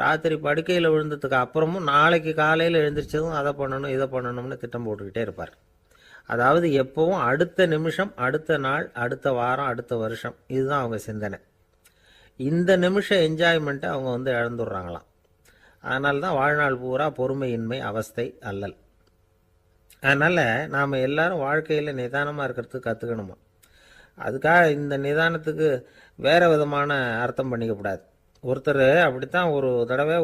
ராத்திரி படுக்கையில் விழுந்ததுக்கு அப்புறமும் நாளைக்கு காலையில் எழுந்திரிச்சதும் அதை பண்ணணும் இதை பண்ணணும்னு திட்டம் போட்டுக்கிட்டே இருப்பார். அதாவது எப்போவும் அடுத்த நிமிஷம், அடுத்த நாள், அடுத்த வாரம், அடுத்த வருஷம், இதுதான் அவங்க சிந்தனை. இந்த நிமிஷம் என்ஜாய்மெண்ட்டை அவங்க இழந்துடுறாங்களாம். அதனால தான் வாழ்நாள் பூரா பொறுமையின்மை, அவஸ்தை, அல்லல். அதனால் நாம் எல்லாரும் வாழ்க்கையில் நிதானமாக இருக்கிறதுக்கு கற்றுக்கணுமா. அதுக்காக இந்த நிதானத்துக்கு வேறு விதமான அர்த்தம் பண்ணிக்கக்கூடாது. ஒருத்தர் அப்படித்தான் ஒரு தடவை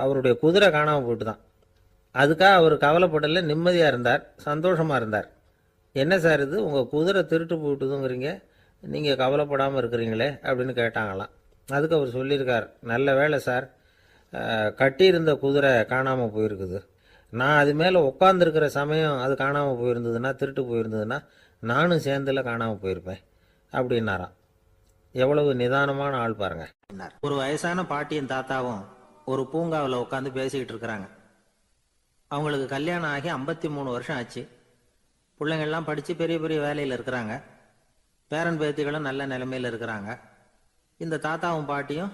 அவருடைய குதிரை காணாமல் போயிட்டு தான். அதுக்காக அவர் கவலைப்படலை, நிம்மதியாக இருந்தார், சந்தோஷமாக இருந்தார். என்ன சார் இது, உங்கள் குதிரை திருட்டு போயிட்டுதுங்கிறீங்க, நீங்கள் கவலைப்படாமல் இருக்கிறீங்களே அப்படின்னு கேட்டாங்களாம். அதுக்கு அவர் சொல்லியிருக்கார், நல்ல வேலை சார், கட்டியிருந்த குதிரை காணாமல் போயிருக்குது. நான் அது மேலே உட்காந்துருக்கிற சமயம் அது காணாமல் போயிருந்ததுன்னா, திருட்டு போயிருந்ததுன்னா நானும் சேர்ந்துல காணாமல் போயிருப்பேன் அப்படின்னாராம். எவ்வளவு நிதானமான ஆள் பாருங்க. ஒரு வயசான பாட்டியும் தாத்தாவும் ஒரு பூங்காவில் உட்காந்து பேசிக்கிட்டு இருக்கிறாங்க. அவங்களுக்கு கல்யாணம் ஆகி 53 வருஷம் ஆச்சு. பிள்ளைங்கள்லாம் படித்து பெரிய பெரிய வேலையில் இருக்கிறாங்க. பேரன் பேத்திகளும் நல்ல நிலைமையில் இருக்கிறாங்க. இந்த தாத்தாவும் பாட்டியும்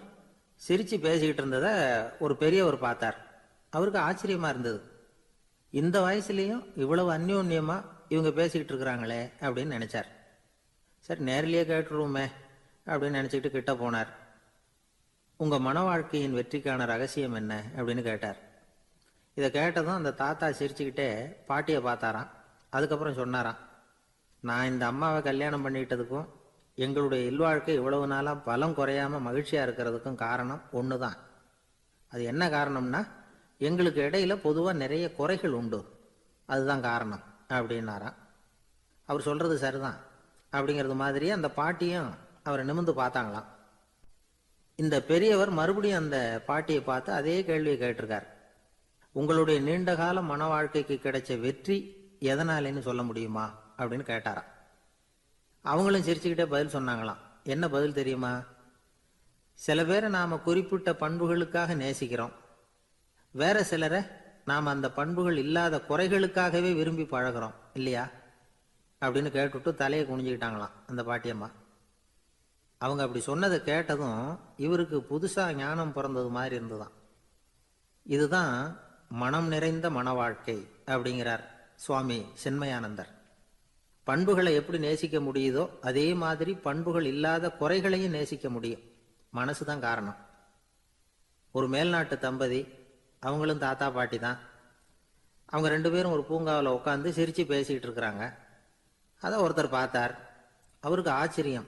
சிரித்து பேசிக்கிட்டு இருந்ததை ஒரு பெரியவர் பார்த்தார். அவருக்கு ஆச்சரியமாக இருந்தது. இந்த வயசுலேயும் இவ்வளவு அந்யோன்யமாக இவங்க பேசிக்கிட்டு இருக்கிறாங்களே அப்படின்னு நினச்சார். சரி, நேரிலேயே கேட்டுருவோமே அப்படின்னு நினச்சிக்கிட்டு கிட்ட போனார். உங்கள் மன வாழ்க்கையின் வெற்றிக்கான ரகசியம் என்ன அப்படின்னு கேட்டார். இதை கேட்டதும் அந்த தாத்தா சிரிச்சுக்கிட்டே பாட்டியை பார்த்தாராம். அதுக்கப்புறம் சொன்னாராம், நான் இந்த அம்மாவை கல்யாணம் பண்ணிக்கிட்டதுக்கும் எங்களுடைய இல்வாழ்க்கை இவ்வளவு நாளாக பலம் குறையாமல் மகிழ்ச்சியாக இருக்கிறதுக்கும் காரணம் ஒன்று தான். அது என்ன காரணம்னா, எங்களுக்கு இடையில பொதுவாக நிறைய குறைகள் உண்டு, அதுதான் காரணம் அப்படின்னாராம். அவர் சொல்கிறது சரிதான் அப்படிங்கிறது மாதிரி அந்த பாட்டியும் அவரை நிமிர்ந்து பார்த்தாங்களாம். இந்த பெரியவர் மறுபடியும் அந்த பாட்டியை பார்த்து அதே கேள்வியை கேட்டிருக்கார். உங்களுடைய நீண்டகால மன வாழ்க்கைக்கு கிடைச்ச வெற்றி எதனாலேன்னு சொல்ல முடியுமா அப்படின்னு கேட்டாராம். அவங்களும் சிரிச்சுக்கிட்டே பதில் சொன்னாங்களாம். என்ன பதில் தெரியுமா? சில பேரை நாம் குறிப்பிட்ட பண்புகளுக்காக நேசிக்கிறோம், வேற சிலரை நாம் அந்த பண்புகள் இல்லாத குறைகளுக்காகவே விரும்பி பழகிறோம் இல்லையா அப்படின்னு கேட்டுவிட்டு தலையை குனிஞ்சுக்கிட்டாங்களாம் அந்த பாட்டியம்மா. அவங்க அப்படி சொன்னதை கேட்டதும் இவருக்கு புதுசாக ஞானம் பிறந்தது மாதிரி இருந்துதான். இதுதான் மனம் நிறைந்த மன வாழ்க்கை அப்படிங்கிறார் சுவாமி சின்மயானந்தர். பண்புகளை எப்படி நேசிக்க முடியுதோ அதே மாதிரி பண்புகள் இல்லாத குறைகளையும் நேசிக்க முடியும். மனசு தான் காரணம். ஒரு மேல்நாட்டு தம்பதி, அவங்களும் தாத்தா பாட்டி தான். அவங்க 2 பேரும் ஒரு பூங்காவில் உட்காந்து சிரித்து பேசிக்கிட்டு இருக்கிறாங்க. அதை ஒருத்தர் பார்த்தார். அவருக்கு ஆச்சரியம்,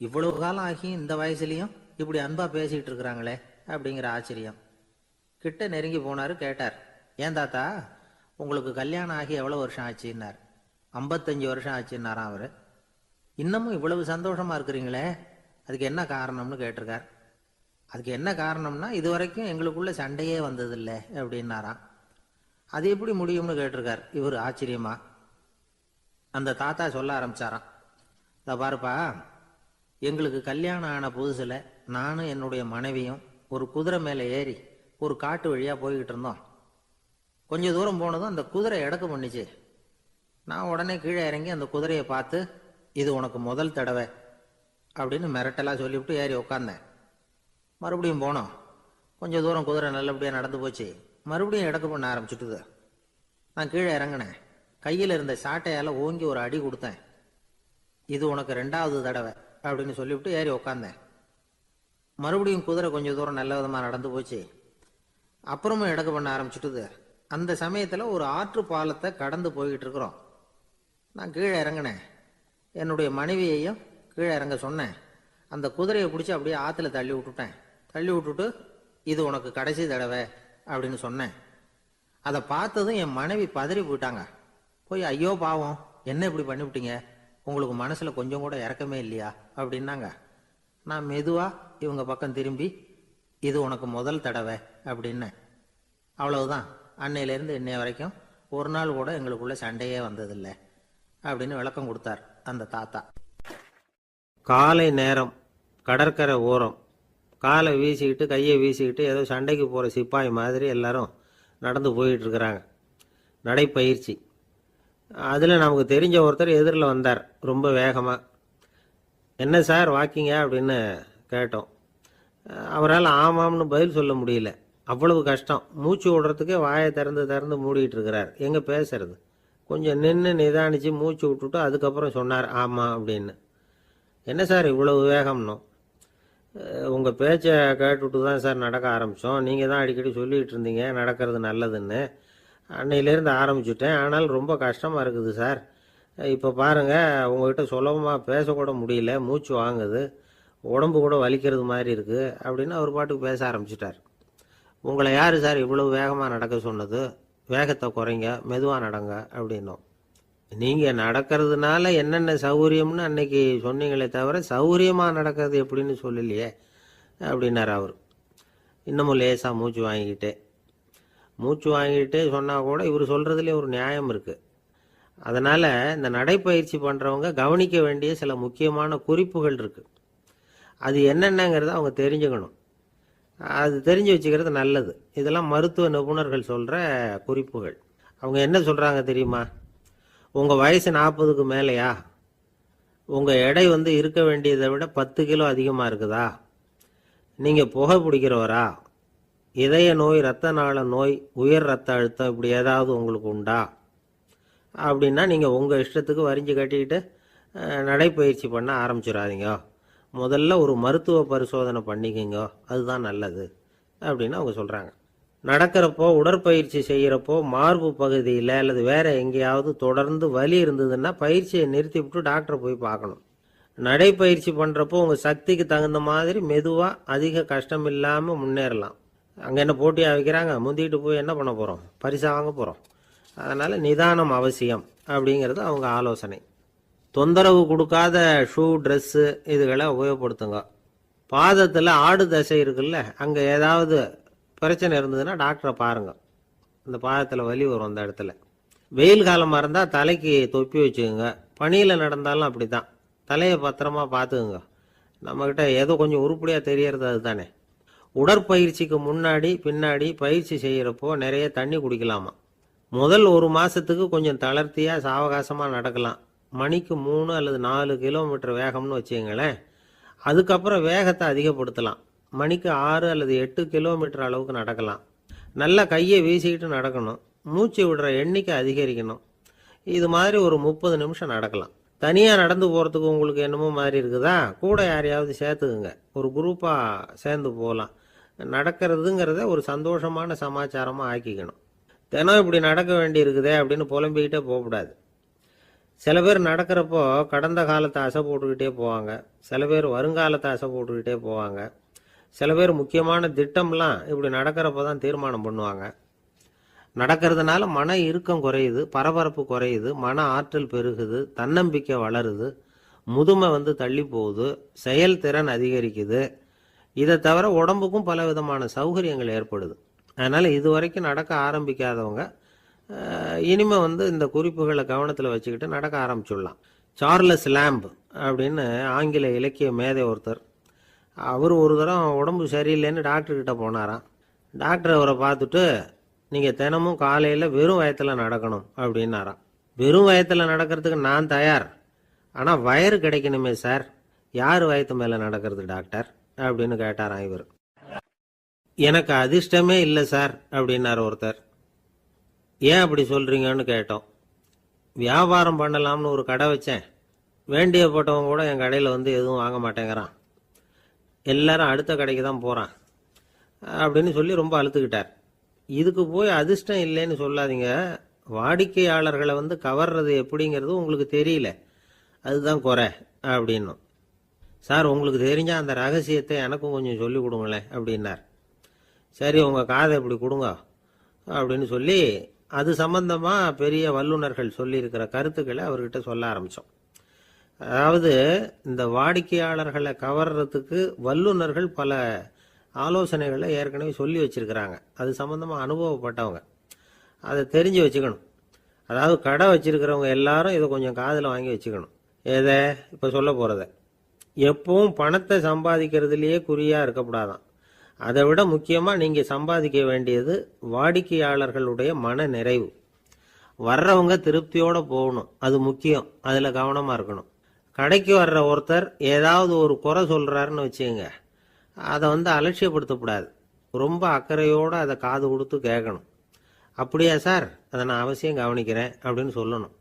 இவ்வளவு காலம் ஆகி இந்த வயசுலையும் இப்படி அன்பா பேசிக்கிட்டு இருக்கிறாங்களே அப்படிங்கிற ஆச்சரியம். கிட்ட நெருங்கி போனார். கேட்டார், ஏன் தாத்தா உங்களுக்கு கல்யாணம் ஆகி எவ்வளோ வருஷம் ஆச்சுன்னார். 55 வருஷம் ஆச்சுன்னாராம் அவர். இன்னமும் இவ்வளவு சந்தோஷமா இருக்கிறீங்களே, அதுக்கு என்ன காரணம்னு கேட்டிருக்கார். அதுக்கு என்ன காரணம்னா, இது வரைக்கும் எங்களுக்குள்ள சண்டையே வந்ததில்லை அப்படின்னாராம். அது எப்படி முடியும்னு கேட்டிருக்கார் இவர் ஆச்சரியமா. அந்த தாத்தா சொல்ல ஆரம்பிச்சாராம், இதை பாருப்பா, எங்களுக்கு கல்யாணம் ஆன புதுசில் நானும் என்னுடைய மனைவியும் ஒரு குதிரை மேலே ஏறி ஒரு காட்டு வழியாக போய்கிட்டு இருந்தோம். கொஞ்சம் தூரம் போனதும் அந்த குதிரை எடக்கு பண்ணிச்சு. நான் உடனே கீழே இறங்கி அந்த குதிரையை பார்த்து, இது உனக்கு முதல் தடவை அப்படின்னு மிரட்டலாக சொல்லிவிட்டு ஏறி உட்காந்தேன். மறுபடியும் போனோம். கொஞ்சம் தூரம் குதிரை நல்லபடியாக நடந்து போச்சு. மறுபடியும் எடக்கு பண்ண ஆரம்பிச்சுட்டுது. நான் கீழே இறங்கினேன். கையில் இருந்த சாட்டையால் ஓங்கி ஒரு அடி கொடுத்தேன். இது உனக்கு 2வது தடவை அப்படின்னு சொல்லிவிட்டு ஏறி உக்காந்தேன். மறுபடியும் குதிரை கொஞ்சம் தூரம் நல்ல விதமாக நடந்து போச்சு. அப்புறமும் எடக்கு பண்ண ஆரம்பிச்சுட்டுது. அந்த சமயத்தில் ஒரு ஆற்று பாலத்தை கடந்து போய்கிட்டு இருக்கிறோம். நான் கீழே இறங்கினேன். என்னுடைய மனைவியையும் கீழே இறங்க சொன்னேன். அந்த குதிரையை பிடிச்சி அப்படியே ஆற்றுல தள்ளி விட்டுட்டேன். தள்ளி விட்டுட்டு, இது உனக்கு கடைசி தடவை அப்படின்னு சொன்னேன். அதை பார்த்ததும் என் மனைவி பதறி போயிட்டாங்க. போய், ஐயோ பாவம், என்ன இப்படி பண்ணிவிட்டீங்க, உங்களுக்கு மனசில் கொஞ்சம் கூட இறக்கமே இல்லையா அப்படின்னாங்க. நான் மெதுவாக இவங்க பக்கம் திரும்பி, இது உனக்கு முதல் தடவை அப்படின்னேன். அவ்வளவுதான். அன்னையிலேருந்து இன்னைய வரைக்கும் ஒரு நாள் கூட எங்களுக்குள்ள சண்டையே வந்ததில்லை அப்படின்னு விளக்கம் கொடுத்தார் அந்த தாத்தா. காலை நேரம், கடற்கரை ஓரம், காலை வீசிக்கிட்டு கையை வீசிக்கிட்டு ஏதோ சண்டைக்கு போகிற சிப்பாய் மாதிரி எல்லாரும் நடந்து போயிட்டு இருக்கிறாங்க. நடைப்பயிற்சி. அதில் நமக்கு தெரிஞ்ச ஒருத்தர் எதிரில் வந்தார் ரொம்ப வேகமாக. என்ன சார் வாக்கிங்க அப்படின்னு கேட்டோம். அவரால் ஆமாம்னு பதில் சொல்ல முடியல. அவ்வளவு கஷ்டம். மூச்சு விடுறதுக்கே வாயை திறந்து மூடிட்டு இருக்கிறார். எங்கே பேசுறது? கொஞ்சம் நின்று நிதானித்து மூச்சு விட்டுட்டு அதுக்கப்புறம் சொன்னார் ஆமாம் அப்படின்னு. என்ன சார் இவ்வளவு வேகம்னோம்? உங்கள் பேச்சை கேட்டுவிட்டு தான் சார் நடக்க ஆரம்பித்தோம். நீங்கள் தான் அடிக்கடி சொல்லிகிட்டு இருந்தீங்க நடக்கிறது நல்லதுன்னு. அன்னையிலேருந்து ஆரம்பிச்சுட்டேன். ஆனால் ரொம்ப கஷ்டமாக இருக்குது சார். இப்போ பாருங்கள், உங்கள்கிட்ட சுலபமாக பேசக்கூட முடியல, மூச்சு வாங்குது, உடம்பு கூட வலிக்கிறது மாதிரி இருக்குது அப்படின்னு அவர் பாட்டுக்கு பேச ஆரம்பிச்சிட்டார். உங்களை யார் சார் இவ்வளவு வேகமாக நடக்க சொன்னது? வேகத்தை குறைங்க, மெதுவாக நடங்க அப்படின்னோம். நீங்கள் நடக்கிறதுனால என்னென்ன சௌகரியம்னு அன்னைக்கு சொன்னீங்களே தவிர சௌகரியமாக நடக்கிறது எப்படின்னு சொல்லலையே அப்படின்னார் அவர். இன்னமும் லேசாக மூச்சு வாங்கிக்கிட்டே சொன்னால் கூட இவர் சொல்கிறதுலே ஒரு நியாயம் இருக்குது. அதனால் இந்த நடைப்பயிற்சி பண்ணுறவங்க கவனிக்க வேண்டிய சில முக்கியமான குறிப்புகள் இருக்குது. அது என்னென்னங்கிறத அவங்க தெரிஞ்சுக்கணும். அது தெரிஞ்சு வச்சுக்கிறது நல்லது. இதெல்லாம் மருத்துவ நிபுணர்கள் சொல்கிற குறிப்புகள். அவங்க என்ன சொல்கிறாங்க தெரியுமா? உங்கள் வயசு 40க்கு மேலேயா? உங்கள் எடை இருக்க வேண்டியதை விட 10 கிலோ அதிகமாக இருக்குதா? நீங்கள் புகை பிடிக்கிறவரா? இதய நோய், இரத்த நாள நோய், உயர் இரத்த அழுத்தம் இப்படி ஏதாவது உங்களுக்கு உண்டா? அப்படின்னா நீங்கள் உங்கள் இஷ்டத்துக்கு வரிஞ்சு கட்டிக்கிட்டு நடைப்பயிற்சி பண்ண ஆரம்பிச்சிடாதீங்க. முதல்ல ஒரு மருத்துவ பரிசோதனை பண்ணிக்கோங்க, அதுதான் நல்லது அப்படின்னு அவங்க சொல்கிறாங்க. நடக்கிறப்போ, உடற்பயிற்சி செய்கிறப்போ மார்பு பகுதியில் அல்லது வேறு எங்கேயாவது தொடர்ந்து வலி இருந்ததுன்னா பயிற்சியை நிறுத்திவிட்டு டாக்டரை போய் பார்க்கணும். நடைப்பயிற்சி பண்ணுறப்போ உங்கள் சக்திக்கு தகுந்த மாதிரி மெதுவாக அதிக கஷ்டம் இல்லாமல் முன்னேறலாம். அங்கே என்ன போட்டியாக வைக்கிறாங்க? முந்திக்கிட்டு போய் என்ன பண்ண போகிறோம்? பரிசாக வாங்க போகிறோம். அதனால் நிதானம் அவசியம் அப்படிங்கிறது அவங்க ஆலோசனை. தொந்தரவு கொடுக்காத ஷூ, ட்ரெஸ்ஸு இதுகளை உபயோகப்படுத்துங்க. பாதத்தில் ஆடு தசை இருக்குல்ல, அங்கே ஏதாவது பிரச்சனை இருந்ததுன்னா டாக்டரை பாருங்கள். இந்த பாதத்தில் வலி வரும் அந்த இடத்துல. வெயில் காலமாக இருந்தால் தலைக்கு தொப்பி வச்சுக்கோங்க. பனியில் நடந்தாலும் அப்படி தான். தலையை பத்திரமா பார்த்துக்குங்க. நம்மக்கிட்ட ஏதோ கொஞ்சம் உருப்படியாக தெரியறது அதுதானே. உடற்பயிற்சிக்கு முன்னாடி பின்னாடி பயிற்சி செய்கிறப்போ நிறைய தண்ணி குடிக்கலாமா. முதல் 1 மாசத்துக்கு கொஞ்சம் தளர்த்தியா சாவகாசமா நடக்கலாம். மணிக்கு 3 அல்லது 4 கிலோமீட்டர் வேகம்னு வச்சுங்களேன். அதுக்கப்புறம் வேகத்தை அதிகப்படுத்தலாம். மணிக்கு 6 அல்லது 8 கிலோமீட்டர் அளவுக்கு நடக்கலாம். நல்லா கையை வீசிக்கிட்டு நடக்கணும். மூச்சு விடுற எண்ணிக்கை அதிகரிக்கணும். இது மாதிரி ஒரு 30 நிமிஷம் நடக்கலாம். தனியாக நடந்து போகிறதுக்கு உங்களுக்கு என்னமோ மாதிரி இருக்குதா, கூட யாரையாவது சேர்த்துக்குங்க. ஒரு குரூப்பாக சேர்ந்து போகலாம். நடக்கிறதுங்கிறத ஒரு சந்தோஷமான சமாச்சாரமாக ஆக்கிக்கணும். தினம் இப்படி நடக்க வேண்டி இருக்குதே அப்படின்னு புலம்பிக்கிட்டே போகக்கூடாது. சில பேர் நடக்கிறப்போ கடந்த காலத்தை அசை போட்டுக்கிட்டே போவாங்க. சில பேர் வருங்காலத்தை அசை போட்டுக்கிட்டே போவாங்க. சில பேர் முக்கியமான திட்டம்லாம் இப்படி நடக்கிறப்ப தான் தீர்மானம் பண்ணுவாங்க. நடக்கிறதுனால மன இறுக்கம் குறையுது, பரபரப்பு குறையுது, மன ஆற்றல் பெருகுது, தன்னம்பிக்கை வளருது, முதுமை தள்ளி போகுது, செயல்திறன் அதிகரிக்குது. இதை தவிர உடம்புக்கும் பல விதமான சௌகரியங்கள் ஏற்படுது. அதனால் இதுவரைக்கும் நடக்க ஆரம்பிக்காதவங்க இனிமே இந்த குறிப்புகளை கவனத்தில் வச்சுக்கிட்டு நடக்க ஆரம்பிச்சுடலாம். சார்லஸ் லேம்ப் அப்படின்னு ஆங்கில இலக்கிய மேதை ஒருத்தர், அவர் ஒரு தரம் உடம்பு சரியில்லைன்னு டாக்டர்கிட்ட போனாராம். டாக்டர் அவரை பார்த்துட்டு, நீங்கள் தினமும் காலையில் வெறும் வயத்தில் நடக்கணும் அப்படின்னாராம். வெறும் வயத்தில் நடக்கிறதுக்கு நான் தயார், ஆனால் வயறு கிடைக்கணுமே சார், யார் வயத்து மேலே நடக்கிறது டாக்டர் அப்படின்னு கேட்டாராம் இவர். எனக்கு அதிர்ஷ்டமே இல்லை சார் அப்படின்னார் ஒருத்தர். ஏன் அப்படி சொல்கிறீங்கன்னு கேட்டோம். வியாபாரம் பண்ணலாம்னு ஒரு கடை வச்சேன், வேண்டியப்பட்டவங்க கூட என் கடையில் எதுவும் வாங்க மாட்டேங்கிறான், எல்லாரும் அடுத்த கடைக்கு தான் போகிறான் அப்படின்னு சொல்லி ரொம்ப அழுத்துக்கிட்டார். இதுக்கு போய் அதிர்ஷ்டம் இல்லைன்னு சொல்லாதீங்க, வாடிக்கையாளர்களை கவர்றது எப்படிங்கிறது உங்களுக்கு தெரியல, அதுதான் குறை அப்படின்னும். சார் உங்களுக்கு தெரிஞ்ச அந்த ரகசியத்தை எனக்கும் கொஞ்சம் சொல்லி கொடுங்களேன் அப்படின்னார். சரி உங்கள் காதை இப்படி கொடுங்க அப்படின்னு சொல்லி அது சம்பந்தமாக பெரிய வல்லுநர்கள் சொல்லியிருக்கிற கருத்துக்களை அவர்கிட்ட சொல்ல ஆரம்பித்தோம். அதாவது இந்த வாடிக்கையாளர்களை கவர்றதுக்கு வல்லுநர்கள் பல ஆலோசனைகளை ஏற்கனவே சொல்லி வச்சிருக்கிறாங்க. அது சம்பந்தமாக அனுபவப்பட்டவங்க, அதை தெரிஞ்சு வச்சுக்கணும். அதாவது கடை வச்சிருக்கிறவங்க எல்லாரும் இதை கொஞ்சம் காதில் வாங்கி வச்சுக்கணும். எதை இப்போ சொல்ல போகிறத. எப்பவும் பணத்தை சம்பாதிக்கிறதுலையே குறியாக இருக்கக்கூடாதான். அதை விட முக்கியமாக நீங்கள் சம்பாதிக்க வேண்டியது வாடிக்கையாளர்களுடைய மன நிறைவு. வர்றவங்க திருப்தியோடு போகணும், அது முக்கியம். அதில் கவனமாக இருக்கணும். கடைக்கு வர்ற ஒருத்தர் ஏதாவது ஒரு குறை சொல்கிறாருன்னு வச்சுங்க, அதை அலட்சியப்படுத்தக்கூடாது. ரொம்ப அக்கறையோடு அதை காது கொடுத்து கேட்கணும். அப்படியா சார், அதை நான் அவசியம் கவனிக்கிறேன் அப்படின்னு சொல்லணும்.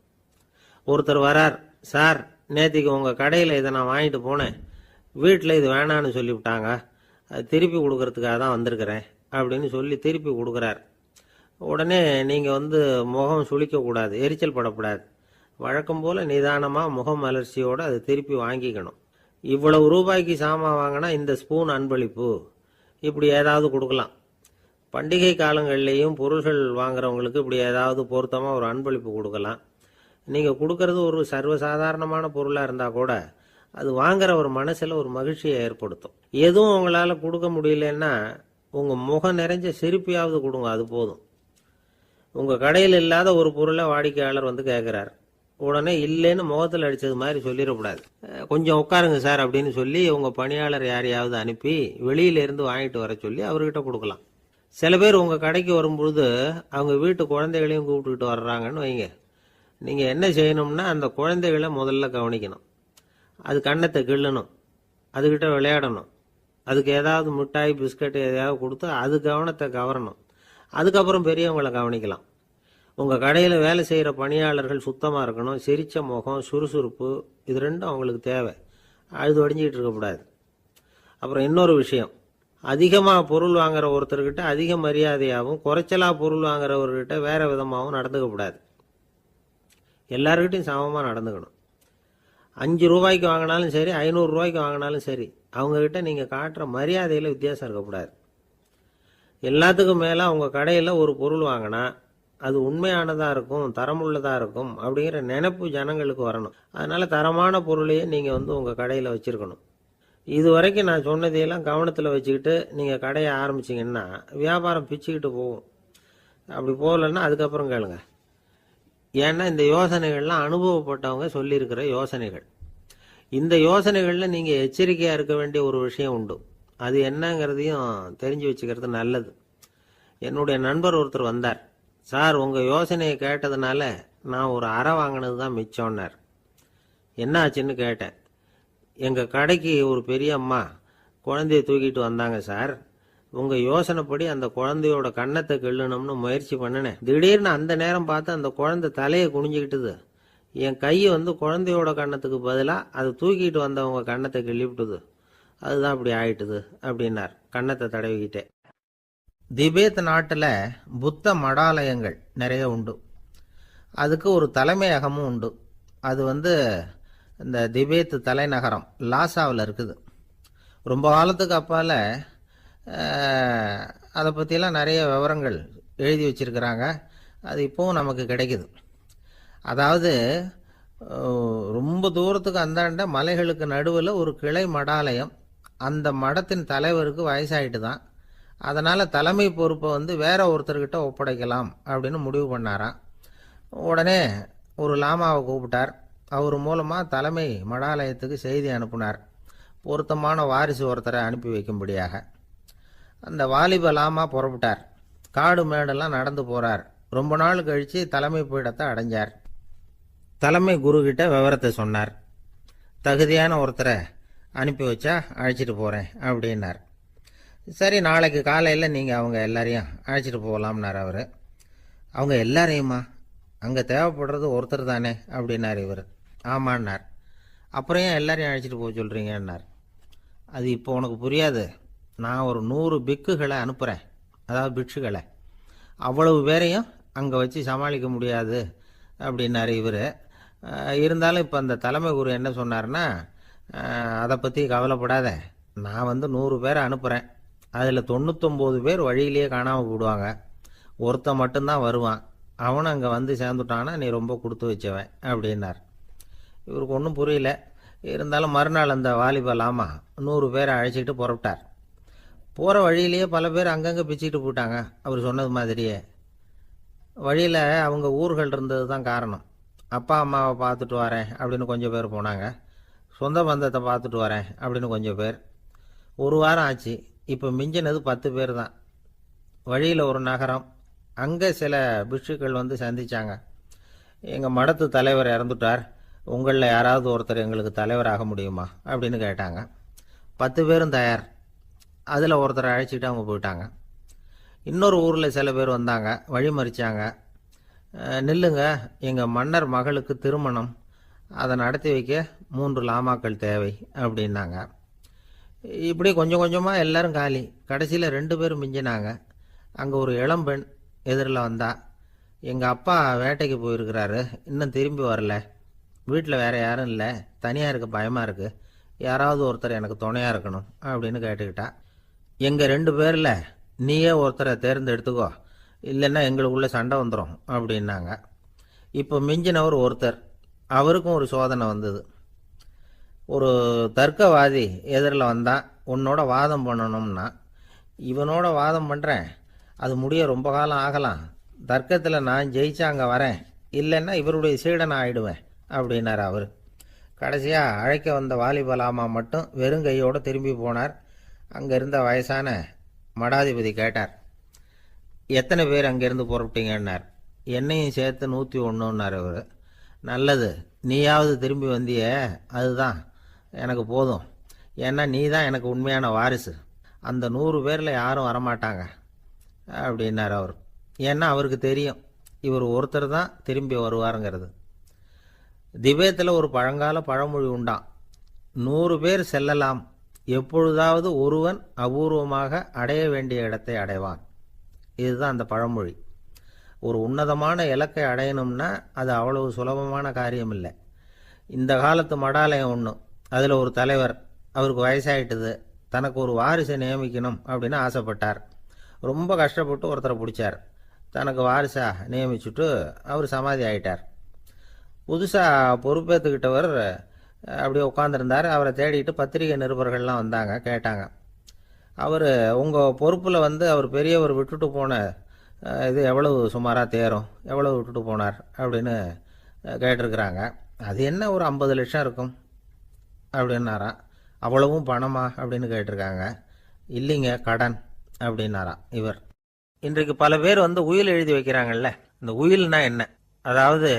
ஒருத்தர் வரார், சார் நேற்றுக்கு உங்கள் கடையில் இதை நான் வாங்கிட்டு போனேன், வீட்டில் இது வேணான்னு சொல்லிவிட்டாங்க, அது திருப்பி கொடுக்கறதுக்காக தான் வந்திருக்கிறேன் அப்படின்னு சொல்லி திருப்பி கொடுக்குறார். உடனே நீங்கள் முகம் சுளிக்கக்கூடாது, எரிச்சல் படக்கூடாது. வழக்கம் போல் நிதானமாக முகம் மலர்ச்சியோடு அதை திருப்பி வாங்கிக்கணும். இவ்வளவு ரூபாய்க்கு சாமான் வாங்கினா இந்த ஸ்பூன் அன்பளிப்பு, இப்படி ஏதாவது கொடுக்கலாம். பண்டிகை காலங்கள்லேயும் பொருள்கள் வாங்குறவங்களுக்கு இப்படி ஏதாவது பொருத்தமாக ஒரு அன்பளிப்பு கொடுக்கலாம். நீங்கள் கொடுக்கறது ஒரு சர்வசாதாரணமான பொருளாக இருந்தால் கூட அது வாங்குற ஒரு மனசில் ஒரு மகிழ்ச்சியை ஏற்படுத்தும். எதுவும் உங்களால் கொடுக்க முடியலன்னா உங்கள் முகம் நிறைஞ்ச சிரிப்பையாவது கொடுங்க, அது போதும். உங்கள் கடையில் இல்லாத ஒரு பொருளை வாடிக்கையாளர் கேட்குறார், உடனே இல்லைன்னு முகத்தில் அடித்தது மாதிரி சொல்லிடக்கூடாது. கொஞ்சம் உட்காருங்க சார் அப்படின்னு சொல்லி உங்கள் பணியாளர் யாரையாவது அனுப்பி வெளியிலேருந்து வாங்கிட்டு வர சொல்லி அவர்கிட்ட கொடுக்கலாம். சில பேர் உங்கள் கடைக்கு வரும்பொழுது அவங்க வீட்டு குழந்தைகளையும் கூப்பிட்டுக்கிட்டு வர்றாங்கன்னு வைங்க. நீங்கள் என்ன செய்யணும்னா அந்த குழந்தைகளை முதல்ல கவனிக்கணும். அது கண்ணத்தை கிள்ளணும், அதுக்கிட்ட விளையாடணும், அதுக்கு ஏதாவது மிட்டாய் பிஸ்கட் எதையாவது கொடுத்து அது கவனத்தை கவரணும். அதுக்கப்புறம் பெரியவங்களை கவனிக்கலாம். உங்கள் கடையில் வேலை செய்கிற பணியாளர்கள் சுத்தமாக இருக்கணும், சிரித்த முகம், சுறுசுறுப்பு, இது ரெண்டும் அவங்களுக்கு தேவை. அழுது வடிஞ்சிக்கிட்டு இருக்கக்கூடாது. அப்புறம் இன்னொரு விஷயம், அதிகமாக பொருள் வாங்குற ஒருத்தர்கிட்ட அதிக மரியாதையாகவும் குறைச்சலாக பொருள் வாங்குறவர்கிட்ட வேறு விதமாகவும் நடந்துக்கக்கூடாது. எல்லாருக்கிட்டையும் சமமாக நடந்துக்கணும். 5 ரூபாய்க்கு வாங்கினாலும் சரி, 500 ரூபாய்க்கு வாங்கினாலும் சரி, அவங்கக்கிட்ட நீங்கள் காட்டுற மரியாதையில் வித்தியாசம் இருக்கக்கூடாது. எல்லாத்துக்கும் மேலே உங்கள் கடையில் ஒரு பொருள் வாங்கினா அது உண்மையானதாக இருக்கும், தரமுள்ளதாக இருக்கும் அப்படிங்கிற நினைப்பு ஜனங்களுக்கு வரணும். அதனால் தரமான பொருளையே நீங்கள் உங்கள் கடையில் வச்சுருக்கணும். இது வரைக்கும் நான் சொன்னதையெல்லாம் கவனத்தில் வச்சுக்கிட்டு நீங்கள் கடையை ஆரம்பிச்சிங்கன்னா வியாபாரம் பிச்சுக்கிட்டு போகும். அப்படி போகலன்னா அதுக்கப்புறம் கேளுங்க. ஏன்னா இந்த யோசனைகள்லாம் அனுபவப்பட்டவங்க சொல்லியிருக்கிற யோசனைகள். இந்த யோசனைகளில் நீங்கள் எச்சரிக்கையாக இருக்க வேண்டிய ஒரு விஷயம் உண்டு. அது என்னங்கிறதையும் தெரிஞ்சு வச்சுக்கிறது நல்லது. என்னுடைய நண்பர் ஒருத்தர் வந்தார். சார், உங்கள் யோசனையை கேட்டதுனால நான் ஒரு அறை வாங்கினது தான் மிச்சம்னார். என்ன ஆச்சுன்னு கேட்டேன். எங்கள் கடைக்கு ஒரு பெரிய அம்மா குழந்தைய தூக்கிட்டு வந்தாங்க சார். உங்கள் யோசனைப்படி அந்த குழந்தையோட கன்னத்தை கிள்ளணும்னு முயற்சி பண்ணினேன். திடீர்னு அந்த நேரம் பார்த்து அந்த குழந்தை தலையை குனிஞ்சிக்கிட்டுது. என் கையை குழந்தையோட கன்னத்துக்கு பதிலாக அது தூக்கிட்டு வந்தவங்க கன்னத்தை கிள்ளிவிட்டுது. அதுதான் அப்படி ஆயிட்டுது அப்படின்னார் கன்னத்தை தடவிக்கிட்டே. திபேத் நாட்டில் புத்த மடாலயங்கள் நிறைய உண்டு. அதுக்கு ஒரு தலைமையகமும் உண்டு. அது இந்த திபேத் தலைநகரம் லாசாவில் இருக்குது. ரொம்ப காலத்துக்கு அப்பால் அதை பற்றியெல்லாம் நிறைய விவரங்கள் எழுதி வச்சிருக்கிறாங்க. அது இப்போவும் நமக்கு கிடைக்குது. அதாவது ரொம்ப தூரத்துக்கு அந்தாண்ட மலைகளுக்கு நடுவில் ஒரு கிளை மடாலயம். அந்த மடத்தின் தலைவருக்கு வயசாயிட்டு தான். அதனால் தலைமை பொறுப்பை வேற ஒருத்தர்கிட்ட ஒப்படைக்கலாம் அப்படின்னு முடிவு பண்ணாராம். உடனே ஒரு லாமாவை கூப்பிட்டார். அவர் மூலமாக தலைமை மடாலயத்துக்கு செய்தி அனுப்புனார், பொருத்தமான வாரிசு ஒருத்தரை அனுப்பி வைக்கும்படியாக. அந்த வாலிப லாமா புறப்பட்டார். காடு மேடெல்லாம் நடந்து போகிறார். ரொம்ப நாள் கழித்து தலைமை பீடத்தை அடைஞ்சார். தலைமை குருக்கிட்ட விவரத்தை சொன்னார். தகுதியான ஒருத்தரை அனுப்பி வச்சா அழைச்சிட்டு போகிறேன் அப்படின்னார். சரி, நாளைக்கு காலையில் நீங்கள் அவங்க எல்லாரையும் அழைச்சிட்டு போகலாம்னார் அவர். அவங்க எல்லாரையுமா? அங்கே தேவைப்படுறது ஒருத்தர் தானே அப்படின்னார் இவர். ஆமான்னார். அப்புறம் ஏன் எல்லாரையும் அழைச்சிட்டு போக சொல்கிறீங்கன்னார். அது இப்போ உனக்கு புரியாது. நான் ஒரு 100 பிக்குகளை அனுப்புகிறேன், அதாவது பிட்சுகளை. அவ்வளவு பேரையும் அங்கே வச்சு சமாளிக்க முடியாது அப்படின்னார் இவர். இருந்தாலும் இப்போ அந்த தலைமை குரு என்ன சொன்னார்னா, அதை பற்றி கவலைப்படாத, நான் 100 பேரை அனுப்புகிறேன். அதில் 99 பேர் வழியிலேயே காணாமல் போடுவாங்க. ஒருத்தன் மட்டும்தான் வருவான். அவனும் அங்கே சேர்ந்துட்டான்னா நீ ரொம்ப கொடுத்து வச்சவன் அப்படின்னார். இவருக்கு ஒன்றும் புரியல. இருந்தாலும் மறுநாள் அந்த வாலிப லாமா 100 பேரை அழைச்சிக்கிட்டு புறப்பட்டார். போகிற வழியிலேயே பல பேர் அங்கங்கே பிச்சுக்கிட்டு போயிட்டாங்க. அவர் சொன்னது மாதிரியே. வழியில் அவங்க ஊர்கள் இருந்தது தான் காரணம். அப்பா அம்மாவை பார்த்துட்டு வரேன் அப்படின்னு கொஞ்சம் பேர் போனாங்க. சொந்த பந்தத்தை பார்த்துட்டு வரேன் அப்படின்னு கொஞ்சம் பேர். ஒரு வாரம் ஆச்சு. இப்போ மிஞ்சினது 10 பேர் தான். வழியில் ஒரு நகரம். அங்கே சில பிட்சுக்கள் சந்தித்தாங்க. எங்கள் மடத்து தலைவர் இறந்துட்டார், உங்களில் யாராவது ஒருத்தர் எங்களுக்கு தலைவராக முடியுமா அப்படின்னு கேட்டாங்க. 10 பேரும் தயார். அதில் ஒருத்தரை அழைச்சிட்டு அவங்க போயிட்டாங்க. இன்னொரு ஊரில் சில பேர் வந்தாங்க, வழி மறிச்சாங்க. நில்லுங்க, எங்கள் மன்னர் மகளுக்கு திருமணம், அதை நடத்தி வைக்க 3 லாமாக்கள் தேவை அப்படின்னாங்க. இப்படி கொஞ்சம் கொஞ்சமாக எல்லாரும் காலி. கடைசியில் 2 பேரும் மிஞ்சினாங்க. அங்கே ஒரு இளம்பெண் எதிரில் வந்தா. எங்கள் அப்பா வேட்டைக்கு போயிருக்கிறாரு, இன்னும் திரும்பி வரல. வீட்டில் வேறு யாரும் இல்லை, தனியாக இருக்க பயமாக இருக்குது, யாராவது ஒருத்தர் எனக்கு துணையாக இருக்கணும் அப்படின்னு கேட்டுக்கிட்டா. எங்கள் 2 பேரில் நீயே ஒருத்தரை தேர்ந்தெடுத்துக்கோ, இல்லைன்னா எங்களுக்குள்ளே சண்டை வந்துடும் அப்படின்னாங்க. இப்போ மிஞ்சினவர் ஒருத்தர். அவருக்கும் ஒரு சோதனை வந்தது. ஒரு தர்க்கவாதி எதிரில் வந்தான். உன்னோட வாதம் பண்ணணும்னா. இவனோட வாதம் பண்ணுறேன், அது முடிய ரொம்ப காலம் ஆகலாம். தர்க்கத்தில் நான் ஜெயிச்சா அங்கே வரேன், இல்லைன்னா இவருடைய சீடனை ஆயிடுவேன் அப்படின்னார் அவர். கடைசியாக அழைக்க வந்த வாலிபலாமா மட்டும் வெறுங்கையோடு திரும்பி போனார். அங்கே இருந்த வயசான மடாதிபதி கேட்டார், எத்தனை பேர் அங்கேருந்து புறப்பட்டீங்கன்னார். என்னையும் சேர்த்து 101ன்னார் அவர். நல்லது, நீயாவது திரும்பி வந்தியே, அதுதான் எனக்கு போதும். ஏன்னா நீ தான் எனக்கு உண்மையான வாரிசு. அந்த 100 பேரில் யாரும் வரமாட்டாங்க அப்படின்னார் அவர். ஏன்னா அவருக்கு தெரியும் இவர் ஒருத்தர் தான் திரும்பி வருவாருங்கிறது. திபேத்தில் ஒரு பழங்கால பழமொழி உண்டாம், 100 பேர் செல்லலாம், எப்பொழுதாவது ஒருவன் அபூர்வமாக அடைய வேண்டிய இடத்தை அடைவான். இதுதான் அந்த பழமொழி. ஒரு உன்னதமான இலக்கை அடையணும்னா அது அவ்வளவு சுலபமான காரியம் இல்லை. இந்த காலத்து மடாலயம் ஒன்று, அதில் ஒரு தலைவர், அவருக்கு வயசாயிட்டுது, தனக்கு ஒரு வாரிசை நியமிக்கணும் அப்படின்னு ஆசைப்பட்டார். ரொம்ப கஷ்டப்பட்டு ஒருத்தரை பிடிச்சார். தனக்கு வாரிசாக நியமிச்சுட்டு அவர் சமாதி ஆயிட்டார். புதுசாக பொறுப்பேற்றுக்கிட்டவர் அப்படியே உட்காந்துருந்தார். அவரை தேடிட்டு பத்திரிகை நிருபர்கள்லாம் வந்தாங்க, கேட்டாங்க. அவர் உங்கள் பொறுப்பில் அவர் பெரியவர் விட்டுட்டு போன இது எவ்வளவு சுமாராக தேரும், எவ்வளவு விட்டுட்டு போனார் அப்படின்னு கேட்டிருக்கிறாங்க. அது என்ன ஒரு 50 லட்சம் இருக்கும் அப்படின்னாராம். அவ்வளவும் பணமா அப்படின்னு கேட்டிருக்காங்க. இல்லைங்க, கடன் அப்படின்னாராம் இவர். இன்றைக்கு பல பேர் உயில் எழுதி வைக்கிறாங்கல்ல. இந்த உயில்னா என்ன? அதாவது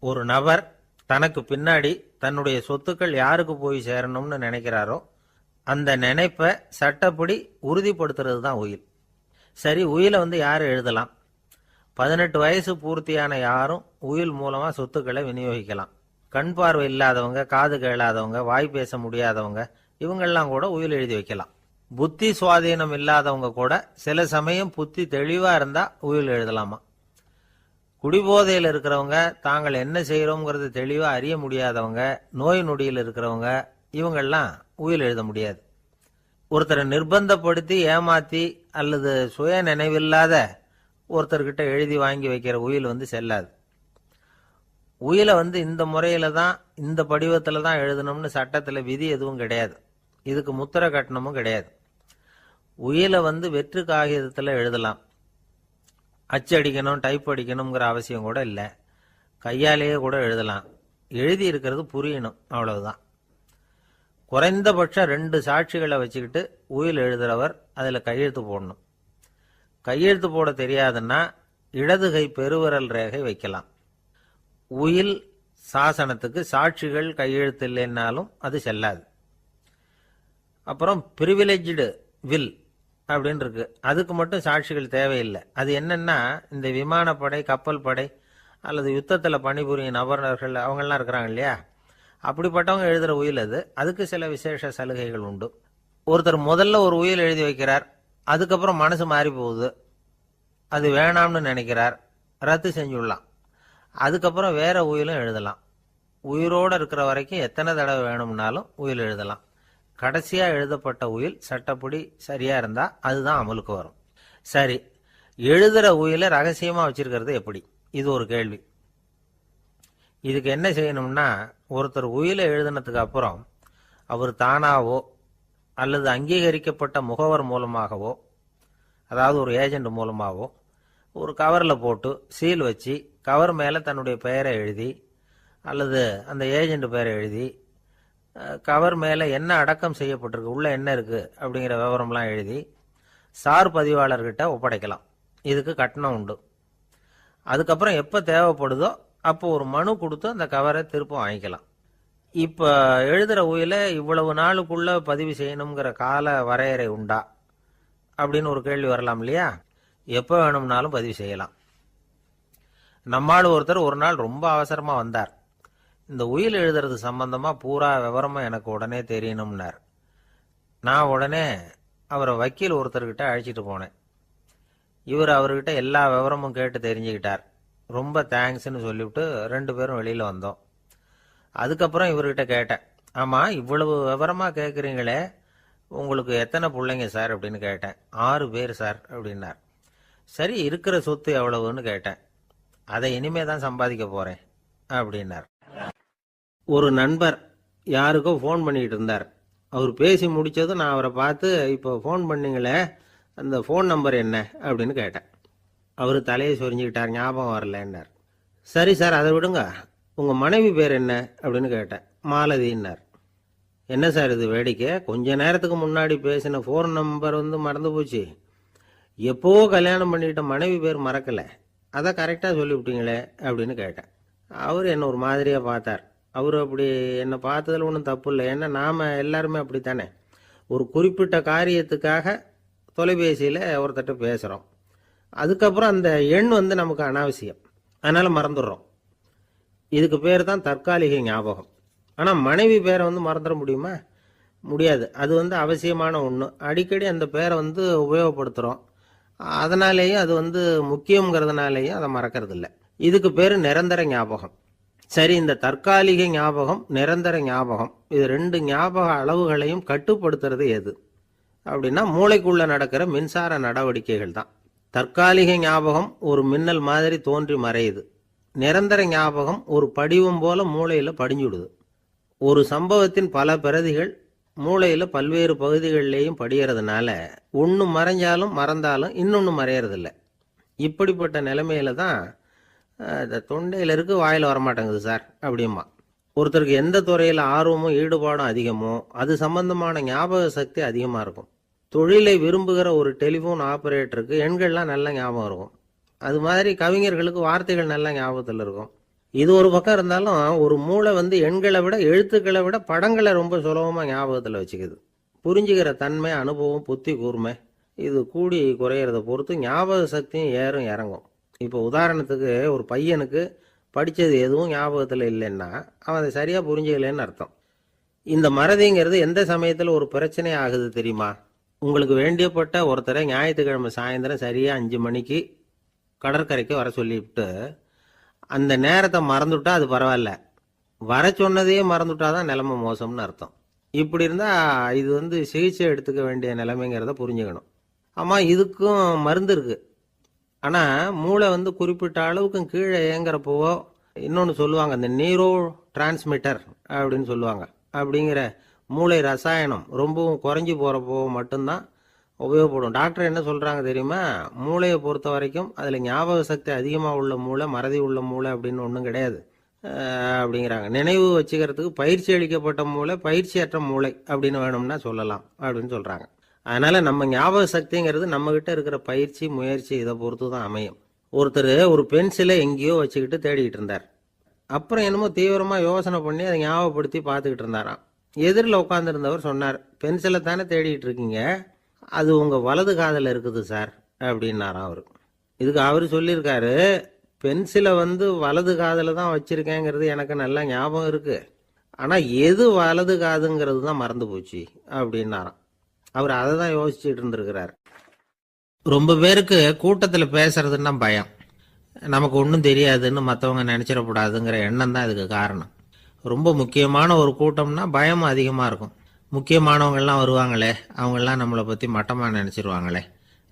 ஒரு நபர் தனக்கு பின்னாடி தன்னுடைய சொத்துக்கள் யாருக்கு போய் சேரணும்னு நினைக்கிறாரோ அந்த நினைப்பை சட்டப்படி உறுதிப்படுத்துறது தான் உயில். சரி, உயிலை யார் எழுதலாம்? 18 வயசு பூர்த்தியான யாரும் உயில் மூலமா சொத்துக்களை விநியோகிக்கலாம். கண் பார்வை இல்லாதவங்க, காது கேளாதவங்க, வாய் பேச முடியாதவங்க, இவங்கெல்லாம் கூட உயில் எழுதி வைக்கலாம். புத்தி சுவாதீனம் இல்லாதவங்க கூட சில சமயம் புத்தி தெளிவா இருந்தா உயில் எழுதலாமா. குடிபோதையில் இருக்கிறவங்க, தாங்கள் என்ன செய்யறோங்கிறது தெளிவா அறிய முடியாதவங்க, நோய் நொடியில் இருக்கிறவங்க, இவங்கெல்லாம் உயில் எழுத முடியாது. ஒருத்தரை நிர்பந்தப்படுத்தி ஏமாத்தி அல்லது சுய நினைவில்லாத ஒருத்தர்கிட்ட எழுதி வாங்கி வைக்கிற உயில் செல்லாது. உயிலை இந்த முறையில தான், இந்த படிவத்துல தான் எழுதணும்னு சட்டத்துல விதி எதுவும் கிடையாது. இதுக்கு முத்திரை கட்டணமும் கிடையாது. உயிலை வெற்று காகிதத்துல எழுதலாம். அச்சடிக்கணும், டைப் அடிக்கணுங்கிற அவசியம் கூட இல்லை. கையாலேயே கூட எழுதலாம். எழுதி இருக்கிறது புரியணும், அவ்வளவுதான். குறைந்தபட்சம் 2 சாட்சிகளை வச்சுக்கிட்டு உயில் எழுதுறவர் அதுல கையெழுத்து போடணும். கையெழுத்து போட தெரியாதுன்னா இடது கை பெருவிரல் ரேகை வைக்கலாம். உயில் சாசனத்துக்கு சாட்சிகள் கையெழுத்து இல்லைன்னாலும் அது செல்லாது. அப்புறம் பிரிவிலேஜ்டு வில் அப்படின்னு இருக்கு. அதுக்கு மட்டும் சாட்சிகள் தேவையில்லை. அது என்னன்னா, இந்த விமானப்படை, கப்பல் படை அல்லது யுத்தத்தில் பணிபுரியும் நபர்கள் அவங்கெல்லாம் இருக்கிறாங்க இல்லையா, அப்படிப்பட்டவங்க எழுதுற உயில் அது. அதுக்கு சில விசேஷ சலுகைகள் உண்டு. ஒருத்தர் முதல்ல ஒரு உயில் எழுதி வைக்கிறார், அதுக்கப்புறம் மனசு மாறி போகுது, அது வேணாம்னு நினைக்கிறார், ரத்து செஞ்சுடலாம். அதுக்கப்புறம் வேற உயிலும் எழுதலாம். உயிரோடு இருக்கிற வரைக்கும் எத்தனை தடவை வேணும்னாலும் உயில் எழுதலாம். கடைசியா எழுதப்பட்ட உயில் சட்டப்படி சரியா இருந்தா அதுதான் அமலுக்கு வரும். சரி, எழுதுற உயில ரகசியமா வச்சிருக்கிறது எப்படி? இது ஒரு கேள்வி. இதுக்கு என்ன செய்யணும்னா, ஒருத்தர் உயில எழுதினதுக்கு அப்புறம் அவர் தானாவோ அல்லது அங்கீகரிக்கப்பட்ட முகவர் மூலமாகவோ, அதாவது ஒரு ஏஜென்ட் மூலமாகவோ, ஒரு கவரில் போட்டு சீல் வச்சு கவர் மேலே தன்னுடைய பெயரை எழுதி அல்லது அந்த ஏஜென்ட் பெயரை எழுதி கவர் மேலே என்ன அடக்கம் செய்யப்பட்டிருக்கு, உள்ள என்ன இருக்கு அப்படிங்கிற விவரம்லாம் எழுதி சார் பதிவாளர்கிட்ட ஒப்படைக்கலாம். இதுக்கு கட்டணம் உண்டு. அதுக்கப்புறம் எப்போ தேவைப்படுதோ அப்போ ஒரு மனு கொடுத்து அந்த கவரை திரும்ப வாங்கிக்கலாம். இப்போ எழுதுகிற உயில இவ்வளவு நாளுக்குள்ள பதிவு செய்யணுங்கிற கால வரையறை உண்டா அப்படின்னு ஒரு கேள்வி வரலாம் இல்லையா? எப்போ வேணும்னாலும் பதிவு செய்யலாம். நம்மால் ஒருத்தர் ஒரு நாள் ரொம்ப அவசரமாக வந்தார். இந்த உயில் எழுதுறது சம்பந்தமா பூரா விவரமா எனக்கு உடனே தெரியணும்னார். நான் உடனே அவரை வக்கீல் ஒருத்தர்கிட்ட அழைச்சிட்டு போனேன். இவர் அவர்கிட்ட எல்லா விவரமும் கேட்டு தெரிஞ்சுக்கிட்டார். ரொம்ப தேங்க்ஸ்ன்னு சொல்லிவிட்டு 2 பேரும் வெளியில வந்தோம். அதுக்கப்புறம் இவர்கிட்ட கேட்டேன், ஆமா இவ்வளவு விவரமா கேட்குறீங்களே, உங்களுக்கு எத்தனை பிள்ளைங்க சார் அப்படின்னு கேட்டேன். 6 பேர் சார் அப்படின்னார். சரி, இருக்கிற சொத்து எவ்வளவுன்னு கேட்டேன். அதை இனிமே தான் சம்பாதிக்க போறேன் அப்படின்னார். ஒரு நண்பர் யாருக்கோ ஃபோன் பண்ணிட்டு இருந்தார். அவர் பேசி முடிச்சதும் நான் அவரை பார்த்து, இப்போ ஃபோன் பண்ணீங்களே அந்த ஃபோன் நம்பர் என்ன அப்படின்னு கேட்டேன். அவர் தலையை சொரிஞ்சுக்கிட்டார், ஞாபகம் வரலன்னார். சரி சார், அதை விடுங்க, உங்கள் மனைவி பேர் என்ன அப்படின்னு கேட்டேன். மாலதின்னார். என்ன சார் இது வேடிக்கை, கொஞ்ச நேரத்துக்கு முன்னாடி பேசின ஃபோன் நம்பர் மறந்து போச்சு, எப்போவோ கல்யாணம் பண்ணிக்கிட்ட மனைவி பேர் மறக்கலை, அதை கரெக்டாக சொல்லிவிட்டீங்களே அப்படின்னு கேட்டேன். அவர் என்ன ஒரு மாதிரியாக பார்த்தார். அவர் அப்படி என்னை பார்த்ததில் ஒன்றும் தப்பு இல்லை, ஏன்னா நாம் எல்லாருமே அப்படித்தானே. ஒரு குறிப்பிட்ட காரியத்துக்காக தொலைபேசியில் ஒருத்தட்ட பேசுகிறோம், அதுக்கப்புறம் அந்த எண் நமக்கு அனாவசியம், அதனால் மறந்துடுறோம். இதுக்கு பேர் தான் தற்காலிக ஞாபகம். ஆனால் மனைவி பேரை மறந்துட முடியுமா? முடியாது. அது அவசியமான ஒன்று. அடிக்கடி அந்த பேரை உபயோகப்படுத்துகிறோம், அதனாலேயும் அது முக்கியங்கிறதுனாலேயும் அதை மறக்கறதில்லை. இதுக்கு பேர் நிரந்தர ஞாபகம். சரி, இந்த தற்காலிக ஞாபகம், நிரந்தர ஞாபகம், இது 2 ஞாபக அளவுகளையும் கட்டுப்படுத்துறது எது அப்படின்னா மூளைக்குள்ள நடக்கிற மின்சார நடவடிக்கைகள் தான். தற்காலிக ஞாபகம் ஒரு மின்னல் மாதிரி தோன்றி மறையுது. நிரந்தர ஞாபகம் ஒரு படிவம் போல மூளையில படிஞ்சுடுது. ஒரு சம்பவத்தின் பல பிரதிகள் மூளையில பல்வேறு பகுதிகளிலேயும் படியறதுனால ஒன்று மறைஞ்சாலும் மறந்தாலும் இன்னொன்று மறையறதில்லை. இப்படிப்பட்ட நிலைமையில தான் தொண்டையில் இருக்கு, வாயில் வரமாட்டேங்குது சார் அப்படிமா. ஒருத்தருக்கு எந்த துறையில் ஆர்வமும் ஈடுபாடும் அதிகமோ அது சம்பந்தமான ஞாபக சக்தி அதிகமாக இருக்கும். தொழிலை விரும்புகிற ஒரு டெலிஃபோன் ஆபரேட்டருக்கு எண்கள்லாம் நல்ல ஞாபகம் இருக்கும். அது மாதிரி கவிஞர்களுக்கு வார்த்தைகள் நல்ல ஞாபகத்தில் இருக்கும். இது ஒரு பக்கம் இருந்தாலும் ஒரு மூளை வந்து எண்களை விட எழுத்துக்களை விட படங்களை ரொம்ப சுலபமாக ஞாபகத்தில் வச்சுக்குது. புரிஞ்சுக்கிற தன்மை, அனுபவம், புத்தி கூர்மை இது கூடி குறையிறத பொறுத்து ஞாபக சக்தியும் ஏறும் இறங்கும். இப்போ உதாரணத்துக்கு ஒரு பையனுக்கு படித்தது எதுவும் ஞாபகத்தில் இல்லைன்னா அவன் அதை சரியாக புரிஞ்சுக்கலன்னு அர்த்தம். இந்த மறதிங்கிறது எந்த சமயத்தில் ஒரு பிரச்சனை ஆகுது தெரியுமா? உங்களுக்கு வேண்டியப்பட்ட ஒருத்தரை ஞாயிற்றுக்கிழமை சாயந்தரம் சரியாக 5 மணிக்கு கடற்கரைக்கு வர சொல்லிவிட்டு அந்த நேரத்தை மறந்துவிட்டா அது பரவாயில்ல, வர சொன்னதையே மறந்துவிட்டாதான் நிலைமை மோசம்னு அர்த்தம். இப்படி இருந்தால் இது வந்து சிகிச்சை எடுத்துக்க வேண்டிய நிலைமைங்கிறத புரிஞ்சுக்கணும். ஆமாம், இதுக்கும் மருந்து இருக்குது. ஆனால் மூளை வந்து குறிப்பிட்ட அளவுக்கு கீழே இயங்குறப்போவோ இன்னொன்று சொல்லுவாங்க, இந்த நியூரோ டிரான்ஸ்மிட்டர் அப்படின்னு சொல்லுவாங்க. அப்படிங்கிற மூளை ரசாயனம் ரொம்பவும் குறைஞ்சி போகிறப்போ மட்டும்தான் உபயோகப்படும். டாக்டர் என்ன சொல்கிறாங்க தெரியுமா? மூளையை பொறுத்த வரைக்கும் அதில் ஞாபக சக்தி அதிகமாக உள்ள மூளை, மறதி உள்ள மூளை அப்படின்னு ஒன்றும் கிடையாது அப்படிங்கிறாங்க. நினைவு வச்சுக்கிறதுக்கு பயிற்சி அளிக்கப்பட்ட மூளை, பயிற்சியற்ற மூளை அப்படின்னு வேணும்னா சொல்லலாம் அப்படின்னு சொல்கிறாங்க. அதனால் நம்ம ஞாபக சக்திங்கிறது நம்மக்கிட்ட இருக்கிற பயிற்சி, முயற்சி இதை பொறுத்து தான் அமையும். ஒருத்தர் ஒரு பென்சிலை எங்கேயோ வச்சுக்கிட்டு தேடிக்கிட்டு இருந்தார். அப்புறம் என்னமோ தீவிரமாக யோசனை பண்ணி அதை ஞாபகப்படுத்தி பார்த்துக்கிட்டு இருந்தாராம். எதிரில் உட்காந்துருந்தவர் சொன்னார், பென்சிலை தானே தேடிட்டு இருக்கீங்க, அது உங்கள் வலது காதில் இருக்குது சார் அப்படின்னாராம் அவர். இதுக்கு அவர் சொல்லியிருக்காரு, பென்சிலை வந்து வலது காதில் தான் வச்சுருக்கேங்கிறது எனக்கு நல்லா ஞாபகம் இருக்குது, ஆனால் எது வலது காதுங்கிறது தான் மறந்து போச்சு அப்படின்னாராம். அவர் அதை தான் யோசிச்சுட்டு இருந்திருக்கிறார். ரொம்ப பேருக்கு கூட்டத்தில் பேசுறதுன்னா பயம். நமக்கு ஒன்றும் தெரியாதுன்னு மற்றவங்க நினச்சிடக்கூடாதுங்கிற எண்ணம் தான் இதுக்கு காரணம். ரொம்ப முக்கியமான ஒரு கூட்டம்னா பயமும் அதிகமாக இருக்கும். முக்கியமானவங்கள்லாம் வருவாங்களே, அவங்கெல்லாம் நம்மளை பற்றி மட்டமாக நினச்சிருவாங்களே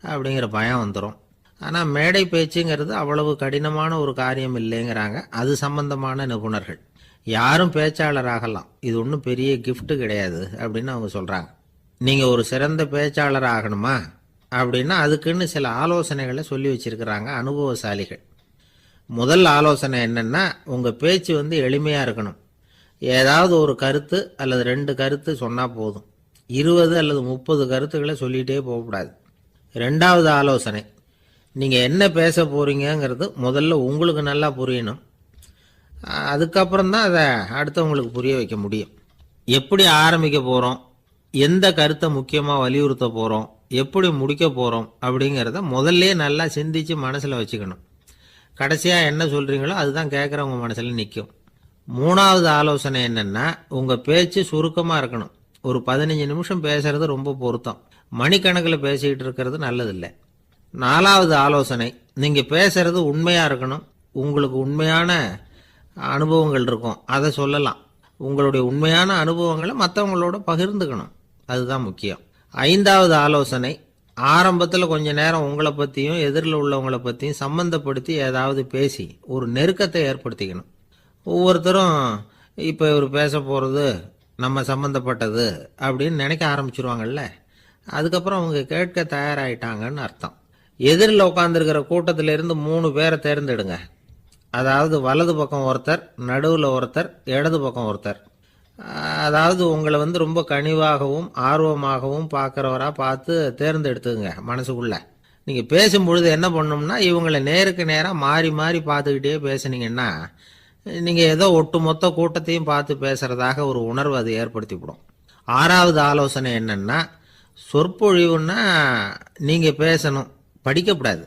அப்படிங்கிற பயம் வந்துடும். ஆனால் மேடை பேச்சுங்கிறது அவ்வளவு கடினமான ஒரு காரியம் இல்லைங்கிறாங்க அது சம்பந்தமான நிபுணர்கள். யாரும் பேச்சாளர் ஆகலாம், இது ஒன்றும் பெரிய கிஃப்ட் கிடையாது அப்படின்னு அவங்க சொல்கிறாங்க. நீங்கள் ஒரு சிறந்த பேச்சாளர் ஆகணுமா அப்படின்னா அதுக்குன்னு சில ஆலோசனைகளை சொல்லி வச்சிருக்கிறாங்க அனுபவசாலிகள். முதல் ஆலோசனை என்னென்னா, உங்கள் பேச்சு வந்து எளிமையாக இருக்கணும். ஏதாவது ஒரு கருத்து அல்லது 2 கருத்து சொன்னால் போதும். 20 அல்லது 30 கருத்துக்களை சொல்லிகிட்டே போகக்கூடாது. 2வது ஆலோசனை, நீங்கள் என்ன பேச போகிறீங்கிறது முதல்ல உங்களுக்கு நல்லா புரியணும். அதுக்கப்புறம் தான் அதை அடுத்தவங்களுக்கு புரிய வைக்க முடியும். எப்படி ஆரம்பிக்க போகிறோம், எந்த கருத்தை முக்கியமாக வலியுறுத்த போகிறோம், எப்படி முடிக்க போகிறோம் அப்படிங்கிறத முதல்ல நல்லா சிந்திச்சு மனசில் வச்சுக்கணும். கடைசியாக என்ன சொல்கிறீங்களோ அதுதான் கேட்குறவங்க மனசில் நிற்கும். 3வது ஆலோசனை என்னென்னா, உங்கள் பேச்சு சுருக்கமாக இருக்கணும். ஒரு 15 நிமிஷம் பேசுறது ரொம்ப பொருத்தம். மணிக்கணக்கில் பேசிக்கிட்டு இருக்கிறது நல்லதில்லை. 4வது ஆலோசனை, நீங்கள் பேசுறது உண்மையாக இருக்கணும். உங்களுக்கு உண்மையான அனுபவங்கள் இருக்கும், அதை சொல்லலாம். உங்களுடைய உண்மையான அனுபவங்களை மற்றவங்களோட பகிர்ந்துக்கணும், அதுதான் முக்கியம். 5வது ஆலோசனை, ஆரம்பத்தில் கொஞ்ச நேரம் உங்களை பற்றியும் எதிரில் உள்ளவங்களை பற்றியும் சம்பந்தப்படுத்தி ஏதாவது பேசி ஒரு நெருக்கத்தை ஏற்படுத்திக்கணும். ஒவ்வொருத்தரும் இப்போ இவர் பேச போகிறது நம்ம சம்மந்தப்பட்டது அப்படின்னு நினைக்க ஆரம்பிச்சிருவாங்கல்ல, அதுக்கப்புறம் அவங்க கேட்க தயாராகிட்டாங்கன்னு அர்த்தம். எதிரில் உட்காந்துருக்கிற கூட்டத்திலிருந்து 3 பேரை தேர்ந்தெடுங்க. அதாவது வலது பக்கம் ஒருத்தர், நடுவில் ஒருத்தர், இடது பக்கம் ஒருத்தர். அதாவது உங்களை வந்து ரொம்ப கனிவாகவும் ஆர்வமாகவும் பார்க்குறவராக பார்த்து தேர்ந்தெடுத்துங்க மனசுக்குள்ள. நீங்கள் பேசும்பொழுது என்ன பண்ணணும்னா, இவங்களை நேருக்கு நேராக மாறி மாறி பார்த்துக்கிட்டே பேசுனீங்கன்னா நீங்கள் ஏதோ ஒட்டுமொத்த கூட்டத்தையும் பார்த்து பேசுகிறதாக ஒரு உணர்வு அது ஏற்படுத்திவிடும். 6வது ஆலோசனை என்னென்னா, சொற்பொழிவுன்னா நீங்கள் பேசணும், படிக்கக்கூடாது.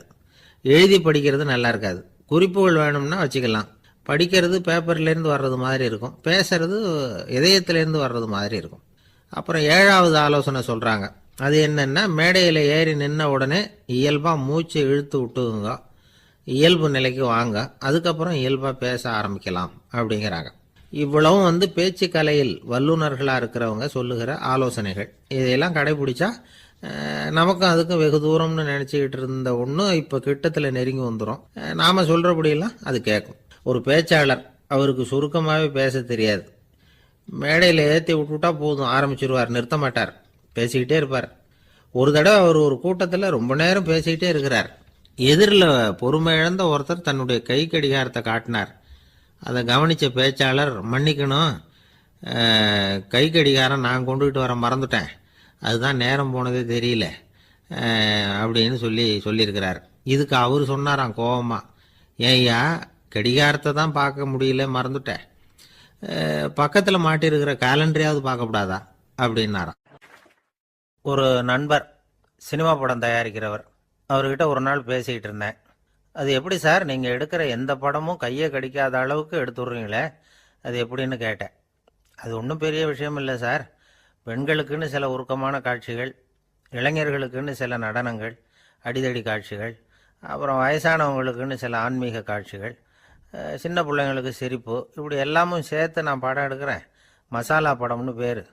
எழுதி படிக்கிறது நல்லா இருக்காது. குறிப்புகள் வேணும்னா வச்சுக்கலாம். படிக்கிறது பேப்பர்லேருந்து வர்றது மாதிரி இருக்கும், பேசுறது இதயத்திலேருந்து வர்றது மாதிரி இருக்கும். அப்புறம் 7வது ஆலோசனை சொல்கிறாங்க, அது என்னென்னா, மேடையில் ஏறி நின்ன உடனே இயல்பாக மூச்சை இழுத்து விட்டுங்க, இயல்பு நிலைக்கு வாங்க, அதுக்கப்புறம் இயல்பாக பேச ஆரம்பிக்கலாம் அப்படிங்கிறாங்க. இவ்வளவும் வந்து பேச்சு கலையில் வல்லுநர்களாக இருக்கிறவங்க சொல்லுகிற ஆலோசனைகள். இதையெல்லாம் கடைபிடிச்சா நமக்கும் அதுக்கும் வெகு தூரம்னு நினச்சிக்கிட்டு இருந்த ஒன்று இப்போ கிட்டத்தில் நெருங்கி வந்துடும். நாம் சொல்கிறபடியெல்லாம் அது கேட்கும். ஒரு பேச்சாளர், அவருக்கு சுருக்கமாகவே பேச தெரியாது. மேடையில் ஏற்றி விட்டுவிட்டா போதும், ஆரம்பிச்சிருவார், நிறுத்த மாட்டார், பேசிக்கிட்டே இருப்பார். ஒரு தடவை அவர் ஒரு கூட்டத்தில் ரொம்ப நேரம் பேசிக்கிட்டே இருக்கிறார். எதிரில் பொறுமை இழந்த ஒருத்தர் தன்னுடைய கை கடிகாரத்தை காட்டினார். அதை கவனித்த பேச்சாளர், மன்னிக்கணும், கை கடிகாரம் நான் கொண்டுகிட்டு வர மறந்துட்டேன், அதுதான் நேரம் போனதே தெரியல அப்படின்னு சொல்லியிருக்கிறார். இதுக்கு அவர் சொன்னாராம் கோபமா, ஏய்யா கடிகாரத்தை தான் பார்க்க முடியல, மறந்துட்டேன், பக்கத்தில் மாட்டிருக்கிற கேலண்டரையாவது பார்க்கக்கூடாதா அப்படின்னாராம். ஒரு நண்பர் சினிமா படம் தயாரிக்கிறவர், அவர்கிட்ட ஒரு நாள் பேசிக்கிட்டு இருந்தேன். அது எப்படி சார், நீங்கள் எடுக்கிற எந்த படமும் கையை கடிக்காத அளவுக்கு எடுத்துடுறீங்களே, அது எப்படின்னு கேட்டேன். அது ஒன்றும் பெரிய விஷயம் இல்லை சார். பெண்களுக்குன்னு சில உருக்கமான காட்சிகள், இளைஞர்களுக்குன்னு சில நடனங்கள், அடிதடி காட்சிகள், அப்புறம் வயசானவங்களுக்குன்னு சில ஆன்மீக காட்சிகள், சின்ன பிள்ளைங்களுக்கு சிரிப்பு, இப்படி எல்லாமும் சேர்த்து நான் படம் எடுக்கிறேன். மசாலா படம்னு பேர்.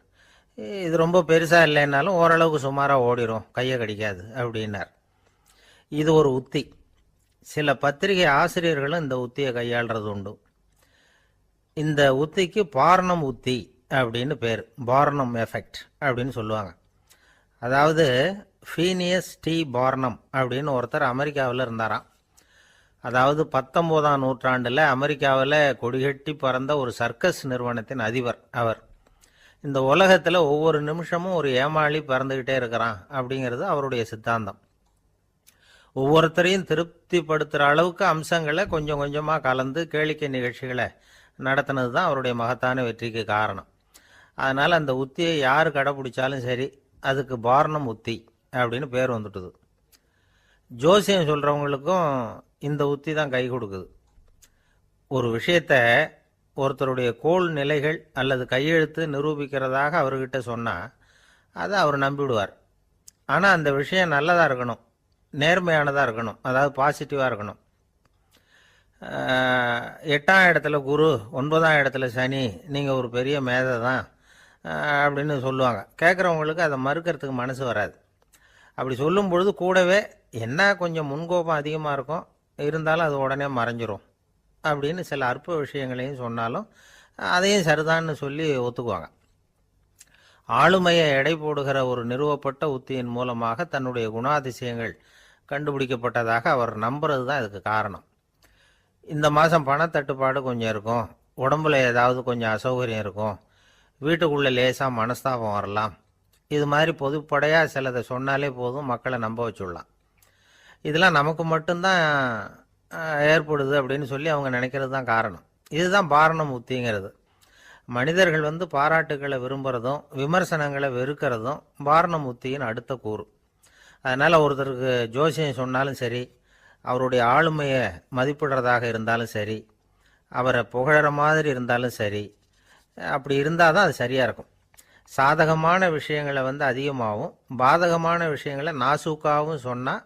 இது ரொம்ப பெருசாக இல்லைன்னாலும் ஓரளவுக்கு சுமாராக ஓடிடும், கையை கடிக்காது அப்படின்னார். இது ஒரு உத்தி. சில பத்திரிகை ஆசிரியர்களும் இந்த உத்தியை கையாளுறது உண்டு. இந்த உத்திக்கு பார்னம் உத்தி அப்படின்னு பேர். பார்னம் எஃபெக்ட் அப்படின்னு சொல்லுவாங்க. அதாவது ஃபீனியஸ் டி பார்னம் அப்படின்னு ஒருத்தர் அமெரிக்காவில் இருந்தாராம். அதாவது 19ஆம் நூற்றாண்டில் அமெரிக்காவில் கொடிகட்டி பறந்த ஒரு சர்க்கஸ் நிறுவனத்தின் அதிபர் அவர். இந்த உலகத்தில் ஒவ்வொரு நிமிஷமும் ஒரு ஏமாளி பறந்துக்கிட்டே இருக்கிறான் அப்படிங்கிறது அவருடைய சித்தாந்தம். ஒவ்வொருத்தரையும் திருப்திப்படுத்துகிற அளவுக்கு அம்சங்களை கொஞ்சம் கொஞ்சமாக கலந்து கேளிக்கை நிகழ்ச்சிகளை நடத்தினது தான் அவருடைய மகத்தான வெற்றிக்கு காரணம். அதனால் அந்த உத்தியை யார் கடைப்பிடிச்சாலும் சரி, அதுக்கு பார்னம் உத்தி அப்படின்னு பேர் வந்துட்டுது. ஜோசியம் சொல்கிறவங்களுக்கும் இந்த உத்தி தான் கை கொடுக்குது. ஒரு விஷயத்தை ஒருத்தருடைய கோள் நிலைகள் அல்லது கையெழுத்து நிரூபிக்கிறதாக அவர்கிட்ட சொன்னால் அதை அவர் நம்பிவிடுவார். ஆனால் அந்த விஷயம் நல்லதாக இருக்கணும், நேர்மையானதாக இருக்கணும், அதாவது பாசிட்டிவாக இருக்கணும். 8ஆம் இடத்துல குரு, 9ஆம் இடத்துல சனி, நீங்கள் ஒரு பெரிய மேதை தான் அப்படின்னு சொல்லுவாங்க. கேட்குறவங்களுக்கு அதை மறுக்கிறதுக்கு மனசு வராது. அப்படி சொல்லும் பொழுது கூடவே என்ன கொஞ்சம் முன்கோபம் அதிகமாக இருக்கும், இருந்தாலும் அது உடனே மறைஞ்சிரும் அப்படின்னு சில அற்ப விஷயங்களையும் சொன்னாலும் அதையும் சரிதான்னு சொல்லி ஒத்துக்குவாங்க. ஆளுமையை எடை போடுகிற ஒரு நிறுவப்பட்ட உத்தியின் மூலமாக தன்னுடைய குணாதிசயங்கள் கண்டுபிடிக்கப்பட்டதாக அவர் நம்புறது தான் இதுக்கு காரணம். இந்த மாதம் பணத்தட்டுப்பாடு கொஞ்சம் இருக்கும், உடம்புல ஏதாவது கொஞ்சம் அசௌகரியம் இருக்கும், வீட்டுக்குள்ளே லேசாக மனஸ்தாபம் வரலாம், இது மாதிரி பொதுப்படையாக சிலதை சொன்னாலே போதும், மக்களை நம்ப வச்சுடலாம். இதெல்லாம் நமக்கு மட்டும்தான் ஏற்படுது அப்படின்னு சொல்லி அவங்க நினைக்கிறது தான் காரணம். இதுதான் பார்னம் உத்திங்கிறது. மனிதர்கள் பாராட்டுகளை விரும்புகிறதும் விமர்சனங்களை வெறுக்கிறதும் பார்னம் உத்தியின் அடுத்த கூறு. அதனால் ஒருத்தருக்கு ஜோசியம் சொன்னாலும் சரி, அவருடைய ஆளுமையை மதிப்பிடுறதாக இருந்தாலும் சரி, அவரை புகழற மாதிரி இருந்தாலும் சரி, அப்படி இருந்தால் தான் அது சரியாக இருக்கும். சாதகமான விஷயங்களை அதிகமாகவும் பாதகமான விஷயங்களை நாசூக்காகவும் சொன்னால்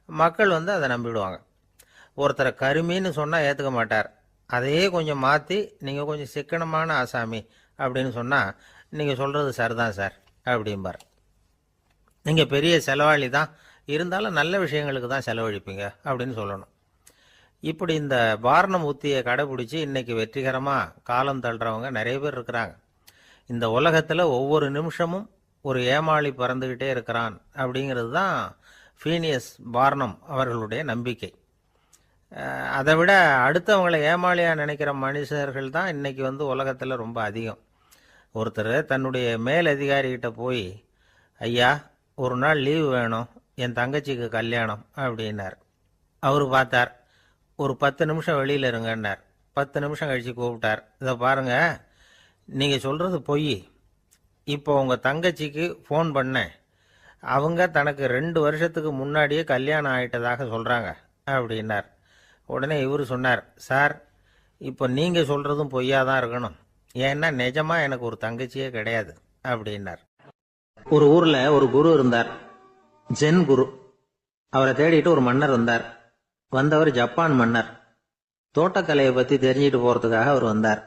மக்கள் அதை நம்பிடுவாங்க. ஒருத்தரை கருமின்னு சொன்னால் ஏற்றுக்க மாட்டார். அதையே கொஞ்சம் மாற்றி நீங்கள் கொஞ்சம் சிக்கனமான ஆசாமி அப்படின்னு சொன்னால் நீங்கள் சொல்கிறது சரிதான் சார் அப்படிம்பார். நீங்கள் பெரிய செலவாளி தான், இருந்தாலும் நல்ல விஷயங்களுக்கு தான் செலவழிப்பீங்க அப்படின்னு சொல்லணும். இப்படி இந்த பார்னம் உத்தியை கடைபிடிச்சி இன்னைக்கு வெற்றிகரமாக காலம் தள்ளுறவங்க நிறைய பேர் இருக்கிறாங்க. இந்த உலகத்தில் ஒவ்வொரு நிமிஷமும் ஒரு ஏமாளி பறந்துக்கிட்டே இருக்கிறான் அப்படிங்கிறது தான் ஃபீனியஸ் பார்னம் அவர்களுடைய நம்பிக்கை. அதை விட அடுத்தவங்களை ஏமாளியாக நினைக்கிற மனுஷர்கள் தான் இன்றைக்கி உலகத்தில் ரொம்ப அதிகம். ஒருத்தர் தன்னுடைய மேல் அதிகாரிகிட்ட போய், ஐயா ஒரு நாள் லீவு வேணும், என் தங்கச்சிக்கு கல்யாணம் அப்படின்னார். அவர் பார்த்தார், ஒரு 10 நிமிஷம் வெளியில் இருங்கன்னார். 10 நிமிஷம் கழித்து கூப்பிட்டார், இதை பாருங்கள், நீங்கள் சொல்கிறது பொய், இப்போ உங்கள் தங்கச்சிக்கு ஃபோன் பண்ணேன், அவங்க தனக்கு 2 வருஷத்துக்கு முன்னாடியே கல்யாணம் ஆகிட்டதாக சொல்கிறாங்க அப்படின்னார். உடனே இவர் சொன்னார், சார் இப்போ நீங்கள் சொல்கிறதும் பொய்யாக தான் இருக்கணும், ஏன்னா நிஜமாக எனக்கு ஒரு தங்கச்சியே கிடையாது அப்படின்னார். ஒரு ஊரில் ஒரு குரு இருந்தார், ஜென் குரு. அவரை தேடிட்டு ஒரு மன்னர் வந்தார். வந்தவர் ஜப்பான் மன்னர். தோட்டக்கலையை பற்றி தெரிஞ்சுட்டு போகிறதுக்காக அவர் வந்தார்.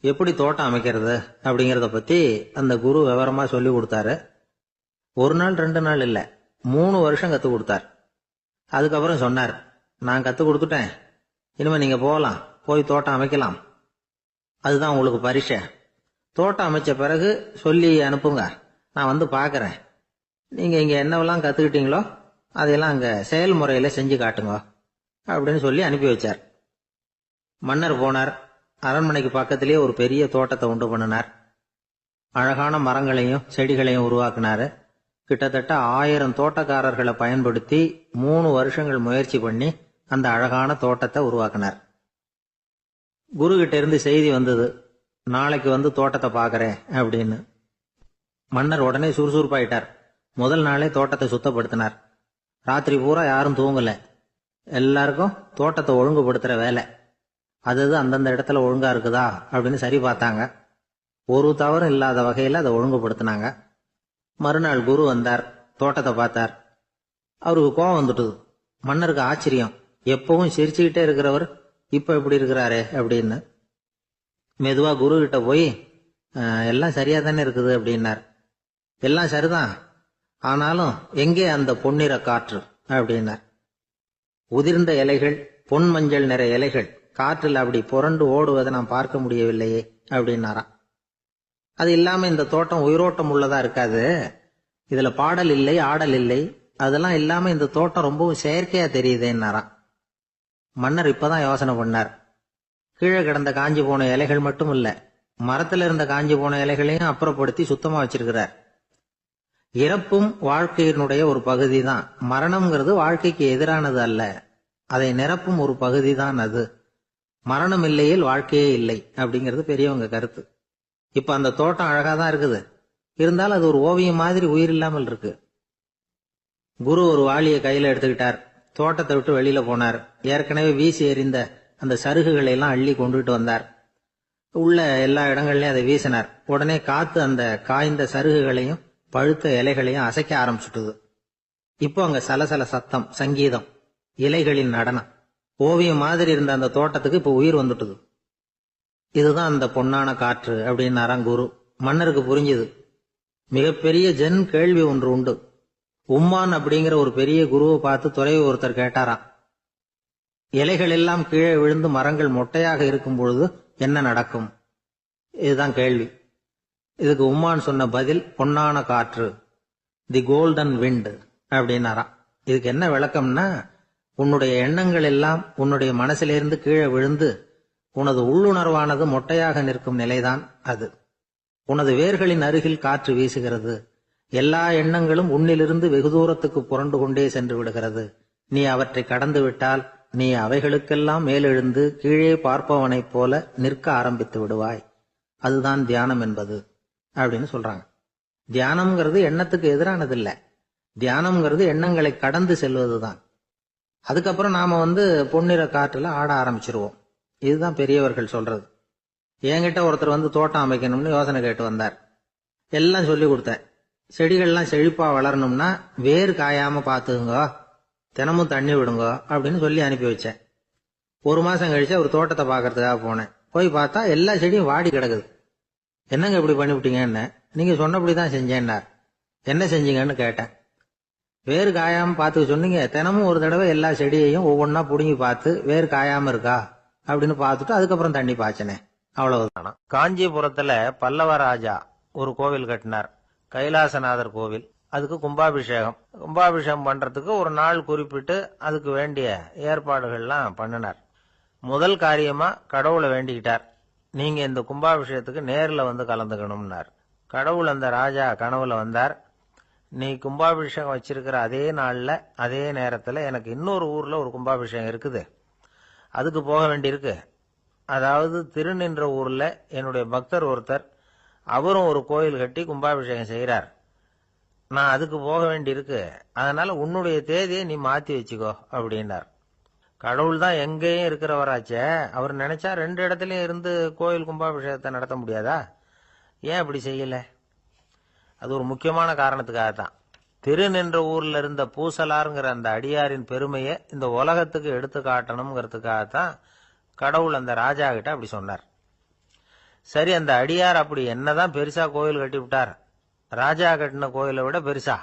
எப்படி தோட்டம் அமைக்கிறது அப்படிங்கிறத பற்றி அந்த குரு விவரமாக சொல்லி கொடுத்தாரு. 1 நாள் 2 நாள் இல்லை, 3 வருஷம் கற்றுக் கொடுத்தார். அதுக்கப்புறம் சொன்னார், நான் கற்றுக் கொடுத்துட்டேன், இனிமேல் நீங்கள் போகலாம், போய் தோட்டம் அமைக்கலாம், அதுதான் உங்களுக்கு பரிசை. தோட்டம் அமைச்ச பிறகு சொல்லி அனுப்புங்க, நான் பார்க்குறேன், நீங்கள் இங்கே என்னவெல்லாம் கற்றுக்கிட்டீங்களோ அதையெல்லாம் அங்கே செயல்முறையில் செஞ்சு காட்டுங்க அப்படின்னு சொல்லி அனுப்பி வச்சார். மன்னர் போனார். அரண்மனைக்கு பக்கத்திலேயே ஒரு பெரிய தோட்டத்தை உண்டு பண்ணினார். அழகான மரங்களையும் செடிகளையும் உருவாக்குனாரு. கிட்டத்தட்ட 1000 தோட்டக்காரர்களை பயன்படுத்தி 3 வருஷங்கள் முயற்சி பண்ணி அந்த அழகான தோட்டத்தை உருவாக்குனார். குரு கிட்ட இருந்து செய்தி வந்தது, நாளைக்கு வந்து தோட்டத்தை பாக்குறேன் அப்படின்னு. மன்னர் உடனே சுறுசுறுப்பாயிட்டார். முதல் நாளே தோட்டத்தை சுத்தப்படுத்தினார். ராத்திரி பூரா யாரும் தூங்கல. எல்லாருக்கும் தோட்டத்தை ஒழுங்குபடுத்துற வேலை. அது அந்தந்த இடத்துல ஒழுங்கா இருக்குதா அப்படின்னு சரி பார்த்தாங்க. ஒரு தவறும் இல்லாத வகையில அதை ஒழுங்குபடுத்தினாங்க. மறுநாள் குரு வந்தார், தோட்டத்தை பார்த்தார். அவருக்கு கோபம் வந்துட்டுது. மன்னருக்கு ஆச்சரியம், எப்பவும் சிரிச்சுக்கிட்டே இருக்கிறவர் இப்ப எப்படி இருக்கிறாரே அப்படின்னு. மெதுவா குரு கிட்ட போய் எல்லாம் சரியா தானே இருக்குது அப்படின்னார். எல்லாம் சரிதான், ஆனாலும் எங்கே அந்த பொன்னிற காற்று அப்படின்னார். உதிர்ந்த இலைகள், பொன் மஞ்சள் நிற இலைகள் காற்றில் அப்படி புரண்டு ஓடுவதை நான் பார்க்க முடியவில்லையே அப்படின்னாராம். அது இல்லாம இந்த தோட்டம் உயிரோட்டம் உள்ளதா இருக்காது. இதுல பாடல் இல்லை, ஆடல் இல்லை, அதெல்லாம் இல்லாம இந்த தோட்டம் ரொம்பவும் செயற்கையா தெரியுதுன்னாராம். மன்னர் இப்பதான் யோசனை பண்ணார். கீழே கிடந்த காஞ்சி போன இலைகள் மட்டும் இல்ல, மரத்துல இருந்த காஞ்சி போன இலைகளையும் அப்புறப்படுத்தி சுத்தமா வச்சிருக்கிறார். இறப்பும் வாழ்க்கையினுடைய ஒரு பகுதி தான். மரணம்ங்கிறது வாழ்க்கைக்கு எதிரானது அல்ல, அதை நிரப்பும் ஒரு பகுதி தான் அது. மரணம் இல்லையில் வாழ்க்கையே இல்லை அப்படிங்கிறது பெரியவங்க கருத்து. இப்ப அந்த தோட்டம் அழகாதான் இருக்குது, இருந்தாலும் அது ஒரு ஓவியம் மாதிரி உயிர் இல்லாமல் இருக்கு. குரு ஒரு வாளியை கையில எடுத்துக்கிட்டார். தோட்டத்தை விட்டு வெளியில போனார். ஏற்கனவே வீசி எறிந்த அந்த சருகுகளை எல்லாம் அள்ளி கொண்டுட்டு வந்தார். உள்ள எல்லா இடங்கள்லயும் அதை வீசினார். உடனே காத்து அந்த காய்ந்த சருகுகளையும் பழுத்த இலைகளையும் அசைக்க ஆரம்பிச்சுட்டுது. இப்போ அங்க சலசல சத்தம், சங்கீதம், இலைகளின் நடனம். ஓவியம் மாதிரி இருந்த அந்த தோட்டத்துக்கு இப்ப உயிர் வந்துட்டுது. இதுதான் அந்த பொன்னான காற்று அப்படின்னாராம் குரு. மன்னருக்கு புரிஞ்சுது. மிகப்பெரிய ஜென் கேள்வி ஒன்று உண்டு. உம்மான் அப்படிங்கிற ஒரு பெரிய குருவை பார்த்து துறவி ஒருத்தர் கேட்டாராம், இலைகள் எல்லாம் கீழே விழுந்து மரங்கள் மொட்டையாக இருக்கும் பொழுது என்ன நடக்கும்? இதுதான் கேள்வி. இதுக்கு உம்மான் சொன்ன பதில் பொன்னான காற்று, தி கோல்டன் விண்ட் அப்படின்னாராம். இதுக்கு என்ன விளக்கம்னா, உன்னுடைய எண்ணங்கள் எல்லாம் உன்னுடைய மனசிலிருந்து கீழே விழுந்து உனது உள்ளுணர்வானது மொட்டையாக நிற்கும் நிலைதான் அது. உனது வேர்களின் அருகில் காற்று வீசுகிறது. எல்லா எண்ணங்களும் உன்னிலிருந்து வெகு தூரத்துக்கு புரண்டு கொண்டே சென்று விடுகிறது. நீ அவற்றை கடந்து விட்டால் நீ அவைகளுக்கெல்லாம் மேலெழுந்து கீழே பார்ப்பவனைப் போல நிற்க ஆரம்பித்து விடுவாய். அதுதான் தியானம் என்பது அப்படின்னு சொல்றாங்க. தியானம்ங்கிறது எண்ணத்துக்கு எதிரானது இல்ல. தியானம்ங்கிறது எண்ணங்களை கடந்து செல்வதுதான். அதுக்கப்புறம் நாம பொன்னிற காற்றுல ஆட ஆரம்பிச்சிருவோம். இதுதான் பெரியவர்கள் சொல்றது. என்கிட்ட ஒருத்தர் தோட்டம் அமைக்கணும்னு யோசனை கேட்டு வந்தார். எல்லாம் சொல்லி கொடுத்தேன். செடிகள்லாம் செழிப்பா வளரணும்னா வேர் காயாம பாத்துக்குங்க, தினமும் தண்ணி விடுங்க அப்படின்னு சொல்லி அனுப்பி வச்சேன். 1 மாசம் கழிச்சு ஒரு தோட்டத்தை பாக்குறதுக்காக போனேன். போய் பார்த்தா எல்லா செடியும் வாடி கிடக்குது. என்னங்க இப்படி பண்ணிவிட்டீங்கன்னு. நீங்க சொன்னபடிதான் செஞ்சேன்னார். என்ன செஞ்சீங்கன்னு கேட்டேன். வேறு காயாம பாத்துக்க சொன்னீங்க, தினமும் ஒரு தடவை எல்லா செடியையும் ஒவ்வொன்னா புடுங்கி பார்த்து வேறு காயாம இருக்கா அப்படின்னு பார்த்துட்டு அதுக்கப்புறம் தண்ணி பாய்ச்சனே, அவ்வளவுதானா. காஞ்சிபுரத்துல பல்லவ ராஜா ஒரு கோவில் கட்டினார், கைலாசநாதர் கோவில். அதுக்கு கும்பாபிஷேகம் பண்றதுக்கு ஒரு நாள் குறிப்பிட்டு அதுக்கு வேண்டிய ஏற்பாடுகள்லாம் பண்ணினார். முதல் காரியமா கடவுளை வேண்டிக்கிட்டார், நீங்க இந்த கும்பாபிஷேகத்துக்கு நேர்ல கலந்துக்கணும்னார். கடவுள் அந்த ராஜா கனவுல வந்தார். நீ கும்பாபிஷேகம் வச்சிருக்கிற அதே நாள்ல அதே நேரத்துல எனக்கு இன்னொரு ஊர்ல ஒரு கும்பாபிஷேகம் இருக்குது, அதுக்கு போக வேண்டியிருக்கு. அதாவது திருநின்ற ஊர்ல என்னுடைய பக்தர் ஒருத்தர், அவரும் ஒரு கோயில் கட்டி கும்பாபிஷேகம் செய்யறார். நான் அதுக்கு போக வேண்டியிருக்கு, அதனால உன்னுடைய தேதியை நீ மாத்தி வச்சுக்கோ அப்படின்னார். கடவுள் தான் எங்கேயும் இருக்கிறவராச்சே, அவர் நினைச்சா 2 இடத்துலயும் இருந்து கோயில் கும்பாபிஷேகத்தை நடத்த முடியாதா? ஏன் அப்படி செய்யல? அது ஒரு முக்கியமான காரணத்துக்காகத்தான். திருநின்ற ஊர்ல இருந்த பூசலாருங்கிற அந்த அடியாரின் பெருமையை இந்த உலகத்துக்கு எடுத்து காட்டணுங்கிறதுக்காகத்தான் கடவுள் அந்த ராஜா கிட்ட அப்படி சொன்னார். சரி, அந்த அடியார் அப்படி என்னதான் பெருசா கோயில் கட்டி விட்டார்? ராஜா கட்டின கோயிலை விட பெருசா?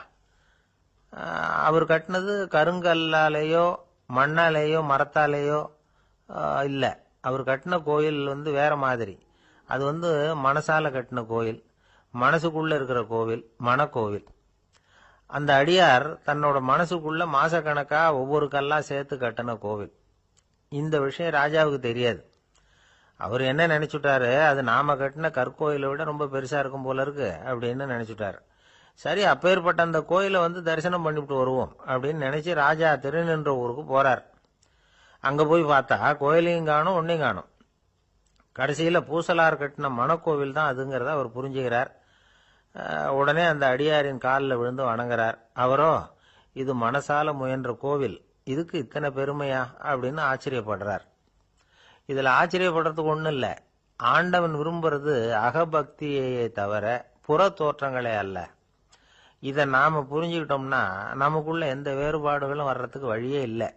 அவர் கட்டினது கருங்கல்லாலேயோ மண்ணாலேயோ மரத்தாலேயோ இல்ல. அவர் கட்டின கோயில் வேற மாதிரி. அது மனசால கட்டின கோயில், மனசுக்குள்ள இருக்கிற கோவில், மனக்கோவில். அந்த அடியார் தன்னோட மனசுக்குள்ள மாசக்கணக்கா ஒவ்வொரு கல்லா சேர்த்து கட்டின கோவில். இந்த விஷயம் ராஜாவுக்கு தெரியாது. அவர் என்ன நினைச்சுட்டாரு, அது நாம கட்டின கற்கோயிலை விட ரொம்ப பெருசா இருக்கும் போல இருக்கு அப்படின்னு நினைச்சுட்டாரு. சரி, அப்பேற்பட்ட அந்த கோயிலை வந்து தரிசனம் பண்ணிவிட்டு வருவோம் அப்படின்னு நினைச்சு ராஜா திருநின்ற ஊருக்கு போறார். அங்க போய் பார்த்தா கோயிலையும் காணும், ஒன்னையும் காணும். கடைசியில பூசலார் கட்டின மணக்கோவில் தான் அதுங்கிறத அவர் புரிஞ்சுக்கிறார். உடனே அந்த அடியாரின் காலில் விழுந்து வணங்குறார். அவரோ, இது மனசால முயன்ற கோவில், இதுக்கு இத்தனை பெருமையா அப்படின்னு ஆச்சரியப்படுறார். இதுல ஆச்சரியப்படுறதுக்கு ஒண்ணும் இல்ல. ஆண்டவன் விரும்புறது அகபக்தியையே தவிர புற தோற்றங்களே அல்ல. இதை நாம புரிஞ்சுக்கிட்டோம்னா நமக்குள்ள எந்த வேறுபாடுகளும் வர்றதுக்கு வழியே இல்லை.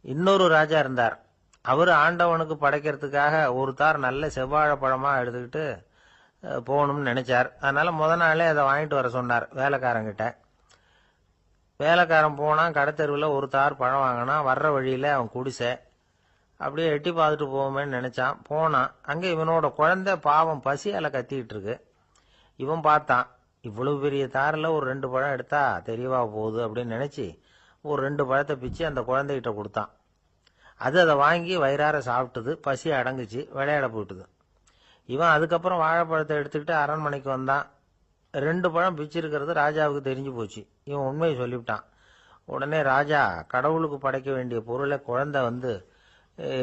இன்னொரு ராஜா இருந்தார். அவரு ஆண்டவனுக்கு படைக்கிறதுக்காக ஒரு தார் நல்ல செவ்வாழை பழமா எடுத்துக்கிட்டு போகணும்னு நினைச்சார். அதனால முத நாளே அதை வாங்கிட்டு வர சொன்னார் வேலைக்காரங்கிட்ட. வேலைக்காரன் போனான். கடைத்தெருவில் ஒரு தார் பழம் வாங்கினான். வர்ற வழியில அவன் குடிசை. அப்படியே எட்டி பார்த்துட்டு போவோமேன்னு நினைச்சான். போனான். அங்கே இவனோட குழந்தை பாவம் பசியால கத்திக்கிட்டு இருக்கு. இவன் பார்த்தான், இவ்வளவு பெரிய தாரில் ஒரு 2 பழம் எடுத்தா தெரியவா போகுது அப்படின்னு நினைச்சு ஒரு 2 பழத்தை பிச்சு அந்த குழந்தைகிட்ட கொடுத்தான். அதை வாங்கி வயிறார சாப்பிட்டுது. பசி அடங்குச்சு. விளையாட போயிட்டுது. இவன் அதுக்கப்புறம் வாழைப்பழத்தை எடுத்துக்கிட்டு அரண்மனைக்கு வந்தான். 2 பழம் பிச்சிருக்கிறது ராஜாவுக்கு தெரிஞ்சு போச்சு. இவன் உண்மையை சொல்லிவிட்டான். உடனே ராஜா, கடவுளுக்கு படைக்க வேண்டிய பொருளை குழந்தை வந்து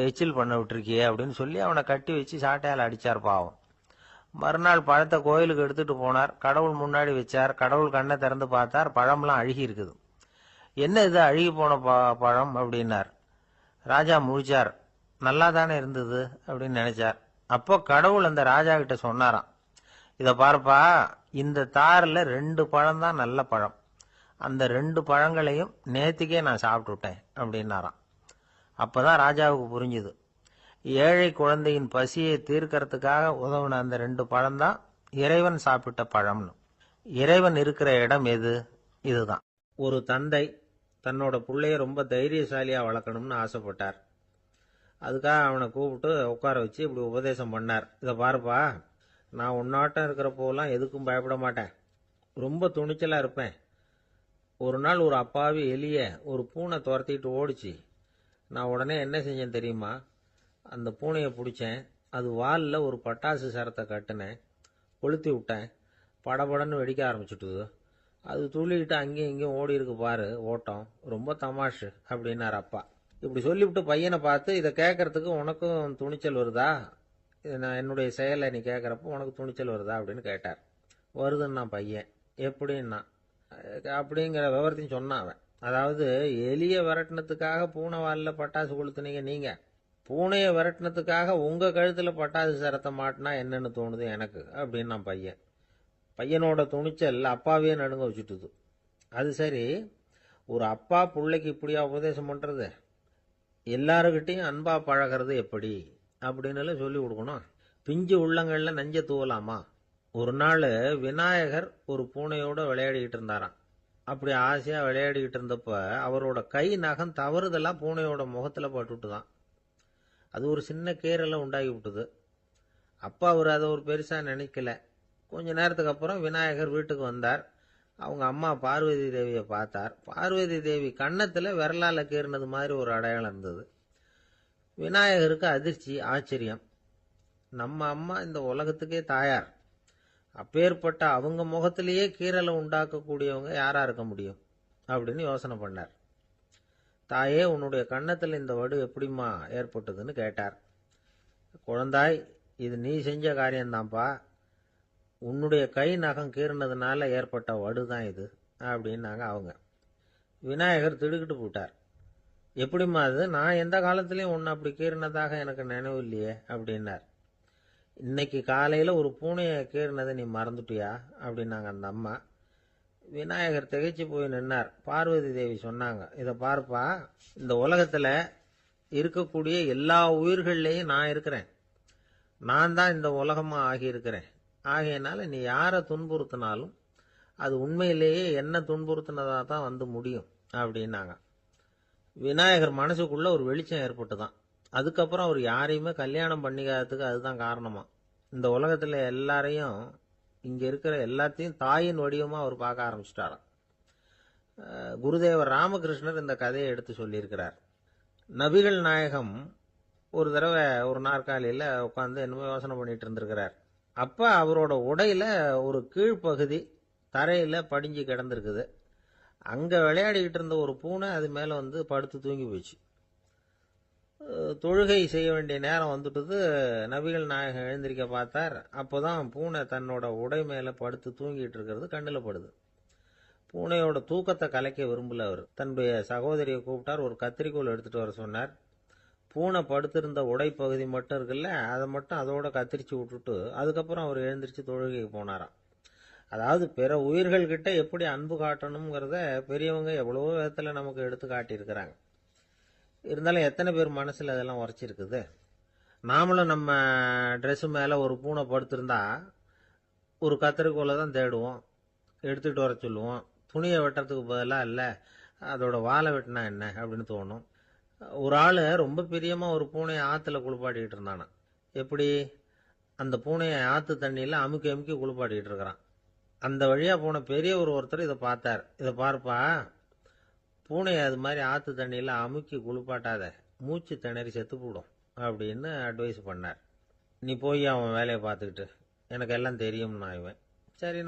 எச்சில் பண்ண விட்டுருக்கியே அப்படின்னு சொல்லி அவனை கட்டி வச்சு சாட்டையால் அடிச்சார் பாவம். மறுநாள் பழத்தை கோயிலுக்கு எடுத்துட்டு போனார். கடவுள் முன்னாடி வச்சார். கடவுள் கண்ணை திறந்து பார்த்தார். பழம்லாம் அழுகி இருக்குது. என்ன இது அழுகி போன பழம் அப்படின்னார். ராஜா முழிச்சார். நல்லா தானே இருந்தது அப்படின்னு நினைச்சார். அப்போ கடவுள் அந்த ராஜா கிட்ட சொன்னாராம், இத பார்ப்பா, இந்த தாரில் 2 பழம் தான் நல்ல பழம். அந்த 2 பழங்களையும் நேத்திக்கே நான் சாப்பிட்டு விட்டேன் அப்படின்னாராம். அப்பதான் ராஜாவுக்கு புரிஞ்சுது, ஏழை குழந்தையின் பசியை தீர்க்கறதுக்காக உதவுன அந்த 2 பழம் தான் இறைவன் சாப்பிட்ட பழம்னு. இறைவன் இருக்கிற இடம் எது? இதுதான். ஒரு தந்தை தன்னோட பிள்ளைய ரொம்ப தைரியசாலியா வளர்க்கணும்னு ஆசைப்பட்டார். அதுக்காக அவனை கூப்பிட்டு உட்கார வச்சு இப்படி உபதேசம் பண்ணார். இதை பாருப்பா, நான் உன்னாட்டம் இருக்கிறப்போலாம் எதுக்கும் பயப்பட மாட்டேன். ரொம்ப துணிச்சலா இருப்பேன். ஒரு நாள் ஒரு அப்பாவி எலிய ஒரு பூனை துரத்திட்டு ஓடிச்சு. நான் உடனே என்ன செஞ்சேன் தெரியுமா? அந்த பூனையை பிடிச்சேன். அது வாலில் ஒரு பட்டாசு சரத்தை கட்டினேன். கொளுத்தி விட்டேன். படபடன்னு வெடிக்க ஆரம்பிச்சுட்டுது. அது துள்ளிக்கிட்டு அங்கேயும் இங்கேயும் ஓடி இருக்கு பாரு ஓட்டம், ரொம்ப தமாஷு அப்படின்னார் அப்பா. இப்படி சொல்லிவிட்டு பையனை பார்த்து, இதை கேட்கறதுக்கு உனக்கும் துணிச்சல் வருதா? நான் என்னுடைய செயலை நீ கேட்குறப்போ உனக்கு துணிச்சல் வருதா அப்படின்னு கேட்டார். வருதுன்னா பையன். எப்படின்னா அப்படிங்கிற விவரத்தையும் சொன்னான் அவன். அதாவது, எலிய விரட்டினத்துக்காக பூனை வாலில் பட்டாசு கொளுத்துனீங்க நீங்க, பூனையை விரட்டினத்துக்காக உங்க கழுத்துல பட்டாசு சரத்தை மாட்டினா என்னன்னு தோணுது எனக்கு அப்படின்னு நான் பையன். பையனோட துணிச்சல் அப்பாவே நடுங்க வச்சுட்டுது. அது சரி, ஒரு அப்பா பிள்ளைக்கு இப்படியா உபதேசம் பண்றது? எல்லாருக்கிட்டையும் அன்பா பழகிறது எப்படி அப்படின்னு சொல்லி கொடுக்கணும். பிஞ்சு உள்ளங்கள்ல நஞ்ச தூவலாமா? ஒரு நாள் விநாயகர் ஒரு பூனையோட விளையாடிக்கிட்டு இருந்தாராம். அப்படி ஆசையா விளையாடிக்கிட்டு இருந்தப்ப அவரோட கை நகம் தவறுதலா பூனையோட முகத்துல பட்டுட்டுதான். அது ஒரு சின்ன கீறலை உண்டாகி விட்டுது. அப்பா அவர் அதை ஒரு பெருசா நினைக்கல. கொஞ்ச நேரத்துக்கு அப்புறம் விநாயகர் வீட்டுக்கு வந்தார். அவங்க அம்மா பார்வதி தேவியை பார்த்தார். பார்வதி தேவி கன்னத்துல விரலால கீறினது மாதிரி ஒரு அடையாளம் இருந்தது. விநாயகருக்கு அதிர்ச்சி, ஆச்சரியம். நம்ம அம்மா இந்த உலகத்துக்கே தாயார். அப்பேற்பட்ட அவங்க முகத்திலேயே கீறலை உண்டாக்கக்கூடியவங்க யாரா இருக்க முடியும் அப்படின்னு யோசனை பண்ணார். தாயே, உன்னுடைய கன்னத்தில் இந்த வடு எப்படிம்மா ஏற்பட்டதுன்னு கேட்டார். குழந்தாய், இது நீ செஞ்ச காரியம்தான்ப்பா. உன்னுடைய கை நகம் கீறினதுனால ஏற்பட்ட வடு தான் இது அப்படின்னாங்க அவங்க. விநாயகர் திடுக்கிட்டு போட்டார். எப்படிம்மா அது? நான் எந்த காலத்திலையும் உன்னை அப்படி கீறினதாக எனக்கு நினைவு இல்லையே அப்படின்னார். இன்னைக்கு காலையில ஒரு பூனையை கீறினதை நீ மறந்துட்டியா அப்படின்னாங்க அந்த அம்மா. விநாயகர் திகைச்சு போய் நின்னார். பார்வதி தேவி சொன்னாங்க, இதை பார்ப்பா, இந்த உலகத்துல இருக்கக்கூடிய எல்லா உயிர்கள்லையும் நான் இருக்கிறேன். நான் தான் இந்த உலகமா ஆகியிருக்கிறேன். ஆகையினால நீ யாரை துன்புறுத்தினாலும் அது உண்மையிலேயே என்ன துன்புறுத்தினதா தான் வந்து முடியும் அப்படின்னாங்க. விநாயகர் மனசுக்குள்ள ஒரு வெளிச்சம் ஏற்பட்டுதான். அதுக்கப்புறம் அவர் யாரையுமே கல்யாணம் பண்ணிக்காததுக்கு அதுதான் காரணமா. இந்த உலகத்துல எல்லாரையும், இங்க இருக்கிற எல்லாத்தையும் தாயின் வடிவமா அவர் பார்க்க ஆரம்பிச்சிட்டாராம். குருதேவர் ராமகிருஷ்ணர் இந்த கதையை எடுத்து சொல்லியிருக்கிறார். நபிகள் நாயகம் ஒரு தடவை ஒரு நாற்காலியில் உட்காந்து என்னமோ யோசனை பண்ணிட்டு இருந்திருக்கிறார். அப்போ அவரோட உடையில ஒரு கீழ்ப்பகுதி தரையில் படிஞ்சு கிடந்திருக்குது. அங்கே விளையாடிக்கிட்டு இருந்த ஒரு பூனை அது மேலே வந்து படுத்து தூங்கி போச்சு. தொழுகை செய்ய வேண்டிய நேரம் வந்துட்டது. நபிகள் நாயகம் எழுந்திருக்க பார்த்தார். அப்போதான் பூனை தன்னோட உடை மேலே படுத்து தூங்கிட்டு இருக்கிறது கண்ணில் படுது. பூனையோட தூக்கத்தை கலைக்க விரும்பல அவர். தன்னுடைய சகோதரியை கூப்பிட்டார். ஒரு கத்திரிக்கோல் எடுத்துட்டு வர சொன்னார். பூனை படுத்திருந்த உடை பகுதி மட்டும் இருக்குல்ல, அதை மட்டும் அதோட கத்திரிச்சு விட்டுட்டு அதுக்கப்புறம் அவர் எழுந்திரிச்சு தொழுகைக்கு போனாராம். அதாவது பிற உயிர்கள் கிட்ட எப்படி அன்பு காட்டணுங்கிறத பெரியவங்க எவ்வளவோ விதத்துல நமக்கு எடுத்து காட்டியிருக்கிறாங்க. இருந்தாலும் எத்தனை பேர் மனசுல அதெல்லாம் உரைச்சிருக்குது. நாமளும் நம்ம ட்ரெஸ் மேல ஒரு பூனை படுத்திருந்தா ஒரு கத்திரிக்கோலை தான் தேடுவோம், எடுத்துக்கிட்டு வர சொல்லுவோம். துணியை வெட்டுறதுக்கு பதிலாக இல்லை அதோட வாழை வெட்டினா என்ன அப்படின்னு தோணும். ஒரு ஆள் ரொம்ப பிரியமா ஒரு பூனையை ஆற்றுல குளிப்பாட்டிக்கிட்டு இருந்தானா. எப்படி? அந்த பூனையை ஆற்று தண்ணியில் அமுக்கி அமுக்கி குளிப்பாட்டிக்கிட்டு இருக்கிறான். அந்த வழியாக போன பெரியவர் ஒருத்தர் இதை பார்த்தார். இதை பார்ப்பா, பூனையை அது மாதிரி ஆற்று தண்ணியில் அமுக்கி குளிப்பாட்டாத, மூச்சு திணறி செத்து போடும் அப்படின்னு அட்வைஸ் பண்ணார். நீ போய் அவன் வேலையை பார்த்துக்கிட்டு, எனக்கு எல்லாம் தெரியும்னா இவன். சரி